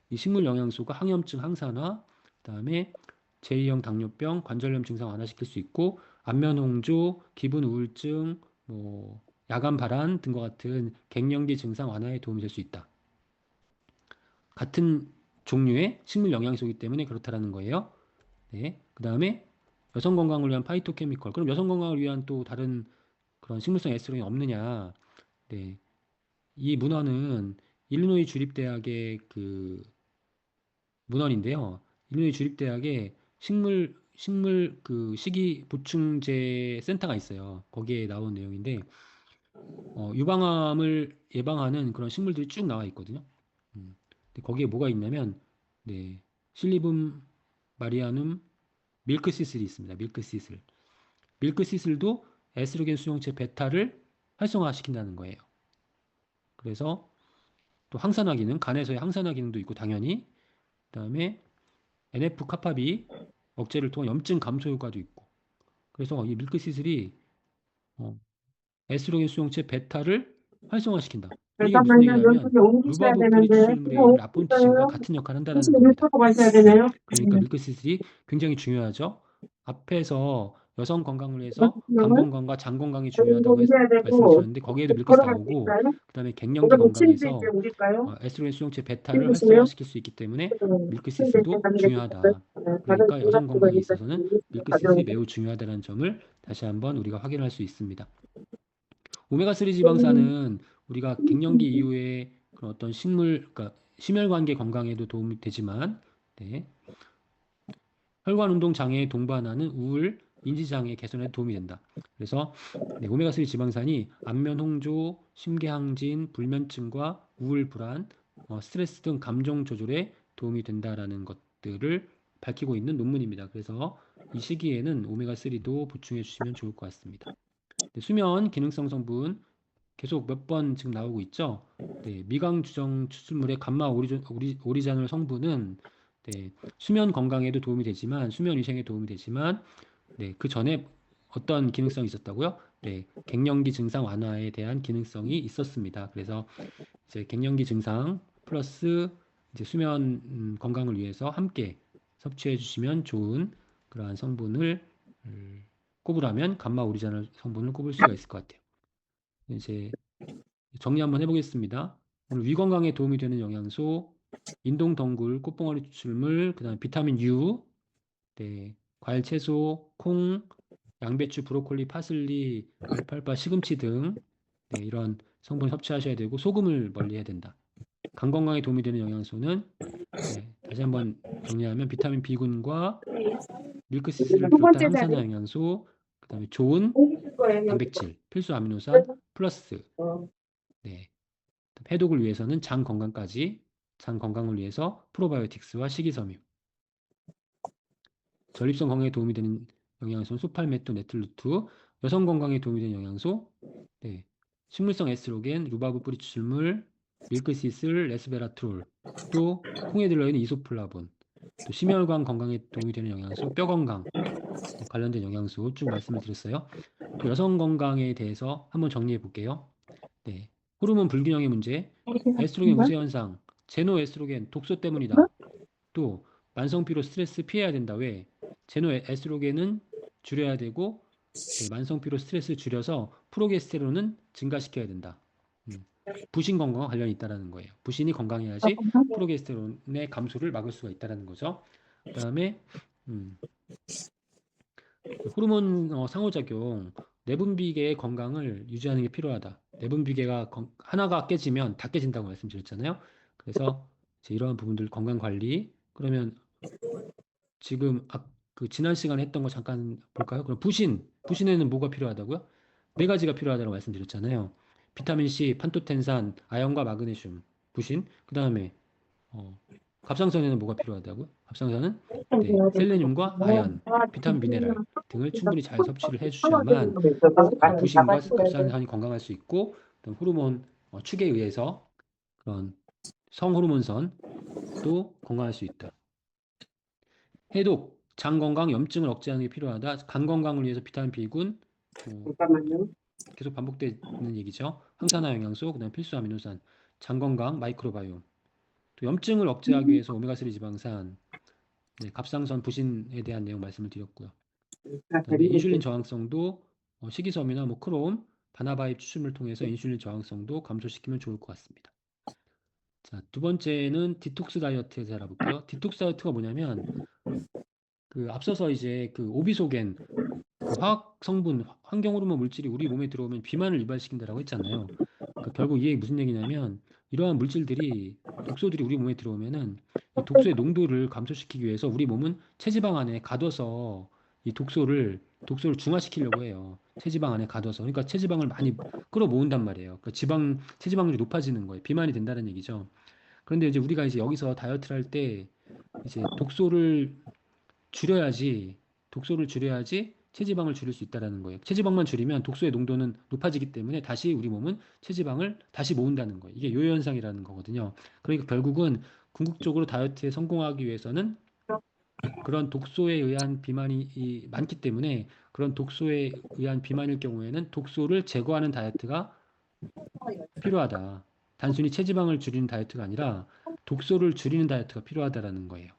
이 식물 영양소가 항염증 항산화, 그다음에 제2형 당뇨병, 관절염 증상 완화시킬 수 있고, 안면 홍조, 기분 우울증, 뭐 야간 발한 등과 같은 갱년기 증상 완화에 도움이 될 수 있다. 같은 종류의 식물 영양소이기 때문에 그렇다라는 거예요. 네. 그다음에 여성 건강을 위한 파이토케미컬. 그럼 여성 건강을 위한 또 다른 그런 식물성 에스트로겐이 없느냐? 네. 이 문헌은 일리노이 주립대학의 그 문헌인데요. 일리노이 주립대학에 식물 그 식이 보충제 센터가 있어요. 거기에 나온 내용인데 유방암을 예방하는 그런 식물들이 쭉 나와 있거든요. 근데 거기에 뭐가 있냐면, 네, 실리뷴 마리아눔 밀크시슬이 있습니다. 밀크시슬. 밀크시슬도 에스트로겐 수용체 베타를 활성화시킨다는 거예요. 그래서 또 항산화 기능, 간에서의 항산화 기능도 있고 당연히, 그다음에 NF 카파비 억제를 통한 염증 감소 효과도 있고. 그래서 이 밀크시슬이 어, 에스트로겐 수용체 베타를 활성화시킨다. 이게 무슨 잠깐만요. 얘기냐면 연속에 옮기셔야 루바브 뿌리 되는데, 추출물에 그냥 있는 옮기세요. 라폰티진과 같은 역할을 한다는 혹시 겁니다. 유튜브 가셔야 되네요. 그러니까 밀크시슬이 굉장히 중요하죠. 앞에서 여성 건강을 위해서 간 그러면 건강과 장 건강이 이거 중요하다고 옮겨야 말씀을 되고, 드렸는데 거기에도 밀크시 걸어갈 수 나오고 있어요? 그다음에 갱년기 오늘 뭐 침대 이제 건강에서 옮길까요? 에스트로겐 수용체 베타를 힘드시면, 활성화시킬 수 있기 때문에 침대 이제 밀크시슬도 가는 게 좋겠어요. 중요하다. 다른 그러니까 여성 생각도 건강에 보니까 있어서는 밀크시슬이 가져오고. 매우 중요하다는 점을 다시 한번 우리가 확인할 수 있습니다. 오메가3 지방산은 우리가 갱년기 이후에 그런 어떤 그러니까 심혈관계 건강에도 도움이 되지만, 네, 혈관 운동 장애에 동반하는 우울, 인지 장애 개선에 도움이 된다. 그래서 네, 오메가3 지방산이 안면 홍조, 심계항진, 불면증과 우울 불안, 스트레스 등 감정 조절에 도움이 된다라는 것들을 밝히고 있는 논문입니다. 그래서 이 시기에는 오메가3도 보충해 주시면 좋을 것 같습니다. 네, 수면 기능성 성분 계속 몇 번 지금 나오고 있죠. 네, 미강 주정 추출물의 감마 오리자놀 성분은 네, 수면 건강에도 도움이 되지만 수면 위생에 도움이 되지만 네, 그 전에 어떤 기능성이 있었다고요? 네, 갱년기 증상 완화에 대한 기능성이 있었습니다. 그래서 이제 갱년기 증상 플러스 이제 수면 건강을 위해서 함께 섭취해 주시면 좋은 그러한 성분을 꼽으라면 감마 오리지널 성분을 꼽을 수가 있을 것 같아요. 이제 정리 한번 해보겠습니다. 오늘 위 건강에 도움이 되는 영양소, 인동 덩굴, 꽃봉오리 추출물, 그다음 비타민 U, 네, 과일 채소, 콩, 양배추, 브로콜리, 파슬리, 알팔파, 시금치 등 네, 이런 성분 섭취하셔야 되고 소금을 멀리해야 된다. 간 건강에 도움이 되는 영양소는 네, 다시 한번 정리하면 비타민 B군과 밀크시슬을 두 비롯한 번째 자리 항산화 영양소, 그다음에 좋은 옮기실 거예요, 여기서. 단백질, 필수 아미노산 그래서, 플러스 어, 네, 해독을 위해서는 장 건강까지, 장 건강을 위해서 프로바이오틱스와 식이섬유, 전립선 건강에 도움이 되는 영양소는 소팔메토, 네틀루트, 여성 건강에 도움이 되는 영양소, 네, 식물성 에스트로겐, 루바브 뿌리 추출물, 밀크시슬, 레스베라트롤, 또 콩에 들어있는 이소플라본, 또 심혈관 건강에 도움이 되는 영양소, 뼈 건강 관련된 영양소 쭉 말씀을 드렸어요. 또 여성 건강에 대해서 한번 정리해 볼게요. 네, 호르몬 불균형의 문제, 이렇게 에스트로겐 하시는 거야? 우세 현상, 제노 에스트로겐 독소 때문이다. 또 만성 피로 스트레스 피해야 된다. 왜? 제노 에스트로겐은 줄여야 되고 네, 만성 피로 스트레스 줄여서 프로게스테론은 증가시켜야 된다. 부신 건강과 관련이 있다라는 거예요. 부신이 건강해야지 프로게스테론의 감소를 막을 수가 있다라는 거죠. 그다음에 호르몬 상호작용, 내분비계의 건강을 유지하는 게 필요하다. 내분비계가 하나가 깨지면 다 깨진다고 말씀드렸잖아요. 그래서 이제 이러한 부분들 건강 관리. 그러면 지금 그 지난 시간에 했던 거 잠깐 볼까요? 그럼 부신에는 뭐가 필요하다고요? 네 가지가 필요하다고 말씀드렸잖아요. 비타민 C, 판토텐산, 아연과 마그네슘, 부신. 그 다음에 어, 갑상선에는 뭐가 필요하다고요? 갑상선은 네, 해야 되는 셀레늄과 거거든요. 아연, 아, 비타민 미네랄 지금 등을 충분히 잘 섭취를 떨어지는 해주셔야만 거 있어서 부신과 나가셔야 돼. 갑상선이 건강할 수 있고 호르몬 축에 의해서 그런 성호르몬선도 건강할 수 있다. 해독, 장 건강, 염증을 억제하는 게 필요하다. 간 건강을 위해서 비타민 B군, 뭐 잠깐만요. 계속 반복되는 얘기죠. 항산화 영양소, 그다음 필수 아미노산, 장 건강, 마이크로바이옴. 또 염증을 억제하기 위해서 오메가3 지방산, 네, 갑상선 부신에 대한 내용 말씀을 드렸고요. 다 그다음에 데리고 인슐린 있어요. 저항성도 식이섬유나 뭐 크롬, 바나바입 추출물 통해서 인슐린 저항성도 감소시키면 좋을 것 같습니다. 자, 두 번째는 디톡스 다이어트에 대해서 알아볼게요. 디톡스 다이어트가 뭐냐면 그 앞서서 이제 그 오비소겐 그 화학 성분, 환경 호르몬 물질이 우리 몸에 들어오면 비만을 유발시킨다라고 했잖아요. 그러니까 결국 이게 무슨 얘기냐면 이러한 물질들이 독소들이 우리 몸에 들어오면은 이 독소의 농도를 감소시키기 위해서 우리 몸은 체지방 안에 가둬서 이 독소를 중화시키려고 해요. 체지방 안에 가둬서. 그러니까 체지방을 많이 끌어모은단 말이에요. 그러니까 체지방률이 높아지는 거예요. 비만이 된다는 얘기죠. 그런데 이제 우리가 이제 여기서 다이어트를 할 때 이제 줄여야지, 독소를 줄여야지 체지방을 줄일 수 있다라는 거예요. 체지방만 줄이면 독소의 농도는 높아지기 때문에 다시 우리 몸은 체지방을 다시 모은다는 거예요. 이게 요요 현상이라는 거거든요. 그러니까 결국은 궁극적으로 다이어트에 성공하기 위해서는 그런 독소에 의한 비만이 많기 때문에 그런 독소에 의한 비만일 경우에는 독소를 제거하는 다이어트가 필요하다. 단순히 체지방을 줄이는 다이어트가 아니라 독소를 줄이는 다이어트가 필요하다라는 거예요.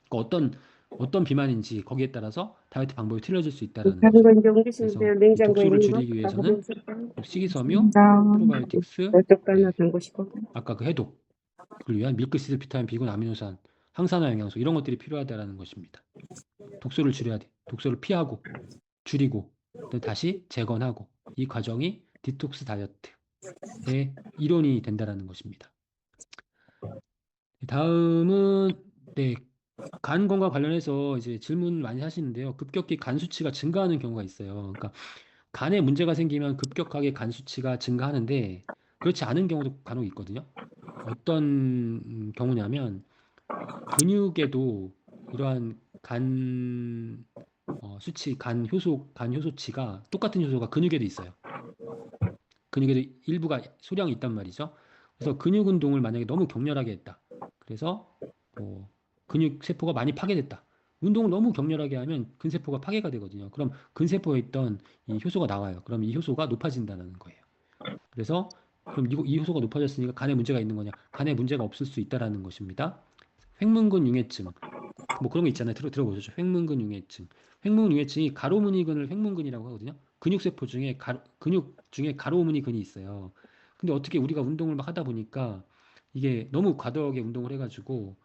그러니까 어떤 비만인지 거기에 따라서 다이어트 방법이 틀려질 수 있다라는 다른 거죠. 건 이제 옮기시는데요. 그래서 이 냉장고에 독소를 있는 거 줄이기 다 위해서는 가져오실까요? 식이섬유, 냉장. 프로바이오틱스, 이쪽도 하나 네, 담그시고. 아까 그 해독을 위한 밀크시슬, 비타민, 비군, 아미노산, 항산화 영양소 이런 것들이 필요하다라는 것입니다. 독소를 줄여야 돼. 독소를 피하고 줄이고 또 다시 재건하고 이 과정이 디톡스 다이어트의 이론이 된다라는 것입니다. 다음은 네, 간 건강 관련해서 이제 질문 많이 하시는데요. 급격히 간 수치가 증가하는 경우가 있어요. 그러니까 간에 문제가 생기면 급격하게 간 수치가 증가하는데 그렇지 않은 경우도 간혹 있거든요. 어떤 경우냐면 근육에도 이러한 간 수치, 간 효소치가 똑같은 효소가 근육에도 있어요. 근육에도 일부가 소량이 있단 말이죠. 그래서 근육 운동을 만약에 너무 격렬하게 했다. 그래서 뭐 근육 세포가 많이 파괴됐다. 운동을 너무 격렬하게 하면 근세포가 파괴가 되거든요. 그럼 근세포에 있던 이 효소가 나와요. 그럼 이 효소가 높아진다는 거예요. 그래서 그럼 이 효소가 높아졌으니까 간에 문제가 있는 거냐? 간에 문제가 없을 수 있다라는 것입니다. 횡문근 융해증. 뭐 그런 거 있잖아요. 들어보셨죠? 횡문근 융해증. 횡문근 융해증이 가로무늬근을 횡문근이라고 하거든요. 근육세포 중에 근육 중에 가로무늬근이 있어요. 근데 어떻게 우리가 운동을 막 하다 보니까 이게 너무 과도하게 운동을 해가지고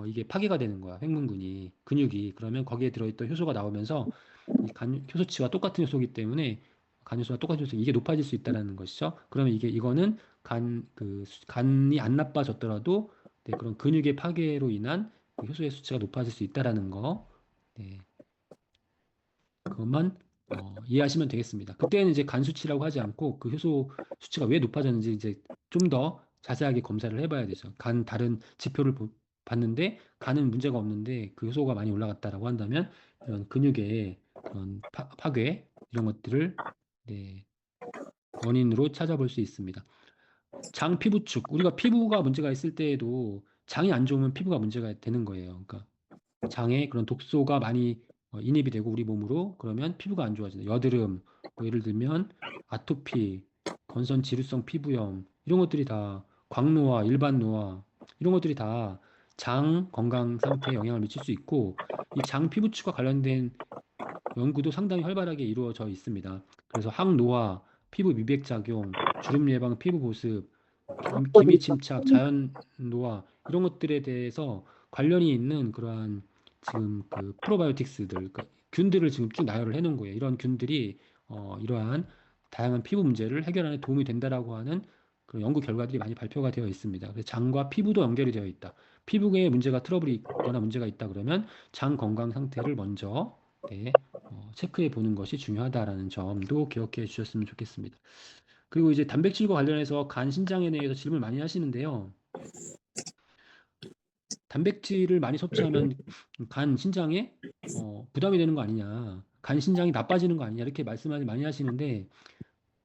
이게 파괴가 되는 거야. 횡문근이 근육이 그러면 거기에 들어있던 효소가 나오면서 이 효소치와 똑같은 효소이기 때문에 간 효소와 똑같은 효소 이게 높아질 수 있다라는 것이죠. 그러면 이거는 간이 안 나빠졌더라도 네, 그런 근육의 파괴로 인한 그 효소의 수치가 높아질 수 있다라는 거, 네, 그것만 이해하시면 되겠습니다. 그때는 이제 간 수치라고 하지 않고 그 효소 수치가 왜 높아졌는지 이제 좀 더 자세하게 검사를 해봐야 되죠. 간 다른 지표를 봤는데 간은 문제가 없는데 그 효소가 많이 올라갔다라고 한다면 이런 근육의 그런 파괴 이런 것들을 네, 원인으로 찾아볼 수 있습니다. 장 피부축 우리가 피부가 문제가 있을 때에도 장이 안 좋으면 피부가 문제가 되는 거예요. 그러니까 장에 그런 독소가 많이 인입이 되고 우리 몸으로 그러면 피부가 안 좋아진다. 여드름, 뭐 예를 들면 아토피, 건선 지루성 피부염 이런 것들이 다 광노화, 일반 노화 이런 것들이 다 장 건강 상태에 영향을 미칠 수 있고 이 장 피부축과 관련된 연구도 상당히 활발하게 이루어져 있습니다. 그래서 항노화, 피부 미백 작용, 주름 예방, 피부 보습, 기미 침착, 자연 노화 이런 것들에 대해서 관련이 있는 그러한 지금 그 프로바이오틱스들, 그러니까 균들을 지금 쭉 나열을 해놓은 거예요. 이런 균들이 이러한 다양한 피부 문제를 해결하는 데 도움이 된다라고 하는 그 연구 결과들이 많이 발표가 되어 있습니다. 그래서 장과 피부도 연결이 되어 있다. 피부에 문제가 트러블이 있거나 문제가 있다 그러면 장 건강 상태를 먼저 네, 체크해 보는 것이 중요하다라는 점도 기억해 주셨으면 좋겠습니다. 그리고 이제 단백질과 관련해서 간 신장에 대해서 질문 많이 하시는데요. 단백질을 많이 섭취하면 간 신장에 부담이 되는 거 아니냐, 간 신장이 나빠지는 거 아니냐 이렇게 말씀을 많이 하시는데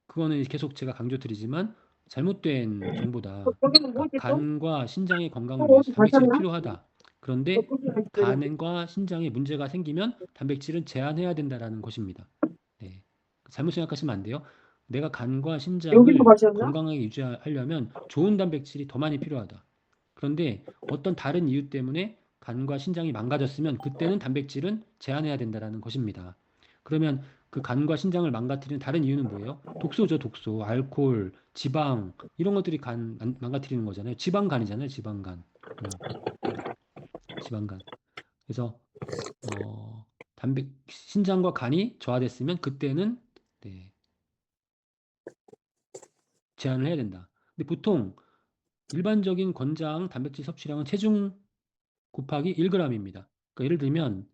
그거는 계속 제가 강조드리지만 잘못된 정보다. 거기는 그러니까 뭐지 또? 간과 신장의 또 건강을 위해서 어디 단백질이 가셨나? 필요하다. 또 그런데 거기 가시더니 간과 신장에 문제가 생기면 단백질은 제한해야 된다라는 것입니다. 네. 잘못 생각하시면 안 돼요. 내가 간과 여기도 신장을 가셨나? 건강하게 유지하려면 좋은 단백질이 더 많이 필요하다. 그런데 어떤 다른 이유 때문에 간과 신장이 망가졌으면 그때는 단백질은 제한해야 된다라는 것입니다. 그러면 그 간과 신장을 망가뜨리는 다른 이유는 뭐예요? 독소죠, 독소. 알코올, 지방 이런 것들이 간 망가뜨리는 거잖아요. 지방간이잖아요, 지방간. 음, 지방간. 그래서 신장과 간이 저하됐으면 그때는 네, 제한을 해야 된다. 근데 보통 일반적인 권장 단백질 섭취량은 체중 곱하기 1g입니다. 그러니까 예를 들면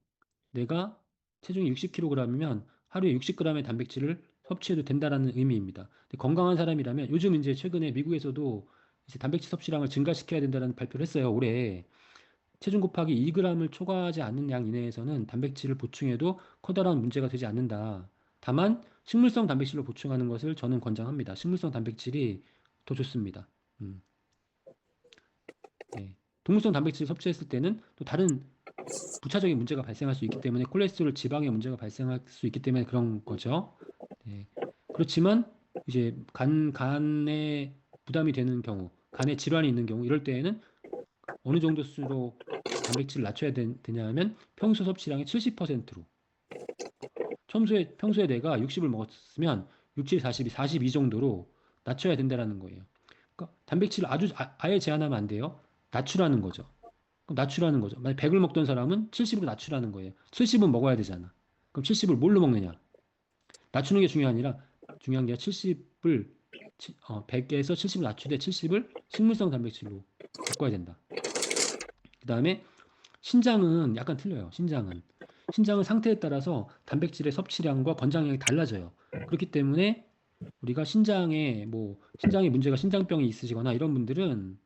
내가 체중이 60kg이면 하루에 60g의 단백질을 섭취해도 된다라는 의미입니다. 근데 건강한 사람이라면 요즘 이제 최근에 미국에서도 이제 단백질 섭취량을 증가시켜야 된다는 발표를 했어요. 올해 체중 곱하기 2g을 초과하지 않는 양 이내에서는 단백질을 보충해도 커다란 문제가 되지 않는다. 다만 식물성 단백질로 보충하는 것을 저는 권장합니다. 식물성 단백질이 더 좋습니다. 네. 동물성 단백질 섭취했을 때는 또 다른 부차적인 문제가 발생할 수 있기 때문에 콜레스테롤 지방의 문제가 발생할 수 있기 때문에 그런 거죠. 네. 그렇지만 이제 간에 부담이 되는 경우, 간에 질환이 있는 경우 이럴 때에는 어느 정도 수로 단백질을 낮춰야 되냐 하면 평소 섭취량의 70%로 평소에 내가 60을 먹었으면 67, 42, 42 정도로 낮춰야 된다라는 거예요. 그러니까 단백질을 아예 제한하면 안 돼요. 낮추라는 거죠. 그럼 낮추라는 거죠. 만약 100을 먹던 사람은 70으로 낮추라는 거예요. 70은 먹어야 되잖아. 그럼 70을 뭘로 먹느냐? 낮추는 게 중요한 게 70을 100에서 70을 낮추되 70을 식물성 단백질로 바꿔야 된다. 그 다음에 신장은 약간 틀려요. 신장은 상태에 따라서 단백질의 섭취량과 권장량이 달라져요. 그렇기 때문에 우리가 신장에 문제가 신장병이 있으시거나 이런 분들은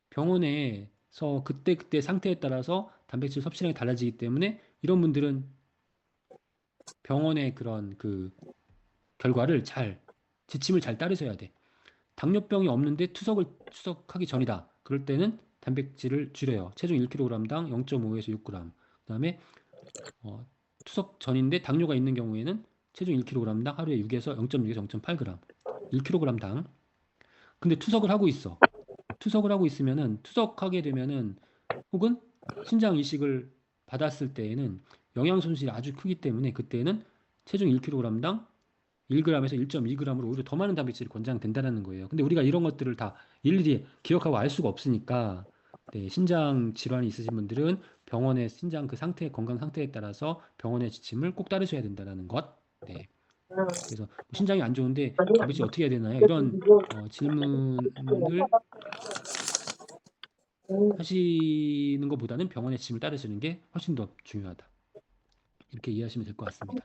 병원에서 그때 상태에 따라서 단백질 섭취량이 달라지기 때문에 이런 분들은 병원의 그런 그 결과를 지침을 잘 따르셔야 돼. 당뇨병이 없는데 투석하기 전이다. 그럴 때는 단백질을 줄여요. 체중 1kg당 0.5에서 6g. 그다음에 투석 전인데 당뇨가 있는 경우에는 체중 1kg당 하루에 6에서 0.6에서 0.8g. 1kg당. 근데 투석을 하고 있어. 투석을 하고 있으면은 투석하게 되면은 혹은 신장 이식을 받았을 때에는 영양 손실이 아주 크기 때문에 그때는 체중 1kg당 1g에서 1.2g으로 오히려 더 많은 단백질이 권장된다는 거예요. 근데 우리가 이런 것들을 다 일일이 기억하고 알 수가 없으니까 네, 신장 질환이 있으신 분들은 병원의 신장 그 건강 상태에 따라서 병원의 지침을 꼭 따르셔야 된다는 것. 네. 그래서 신장이 안 좋은데 단백질 어떻게 해야 되나요? 이런 질문을 하시는 것보다는 병원의 지침을 따르시는 게 훨씬 더 중요하다. 이렇게 이해하시면 될 것 같습니다.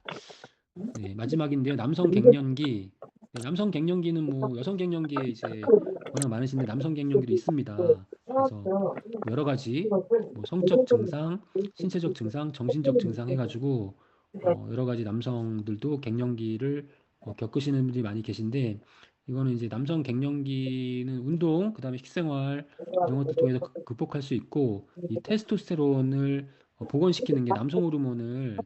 네, 마지막인데요. 남성 갱년기. 네, 남성 갱년기는 뭐 여성 갱년기에 이제 워낙 많으신데 남성 갱년기도 있습니다. 그래서 여러 가지 뭐 성적 증상, 신체적 증상, 정신적 증상 해가지고 여러 가지 남성들도 갱년기를 겪으시는 분들이 많이 계신데 이거는 이제 남성 갱년기는 운동, 그다음에 식생활 이런 것들 통해서 극복할 수 있고 이 테스토스테론을 복원시키는 게 남성 호르몬이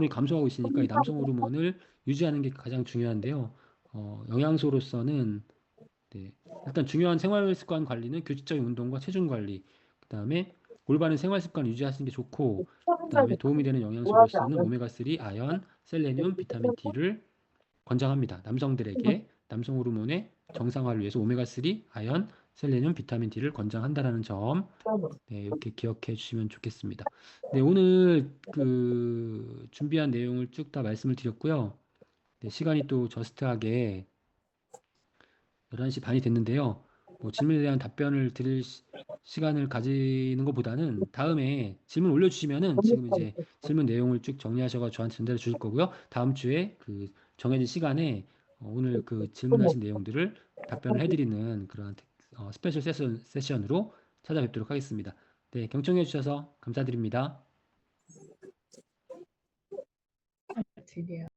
감소하고 있으니까 이 남성 호르몬을 유지하는 게 가장 중요한데요. 영양소로서는 네, 일단 중요한 생활 습관 관리는 규칙적인 운동과 체중 관리, 그다음에 올바른 생활 습관 유지하시는 게 좋고, 그다음에 도움이 되는 영양소로서는 오메가3, 아연, 셀레늄, 비타민 D를 권장합니다. 남성들에게 남성 호르몬의 정상화를 위해서 오메가3, 아연, 셀레늄, 비타민 D를 권장한다라는 점, 네, 이렇게 기억해 주시면 좋겠습니다. 네, 오늘 그 준비한 내용을 쭉 다 말씀을 드렸고요. 네, 시간이 또 저스트하게 11시 반이 됐는데요. 뭐 질문에 대한 답변을 드릴 시간을 가지는 것보다는 다음에 질문 올려주시면은 지금 이제 질문 내용을 쭉 정리하셔서 저한테 전달해 주실 거고요. 다음 주에 그 정해진 시간에 오늘 그 질문하신 내용들을 답변을 해드리는 그런 스페셜 세션으로 찾아뵙도록 하겠습니다. 네, 경청해 주셔서 감사드립니다. 드디어.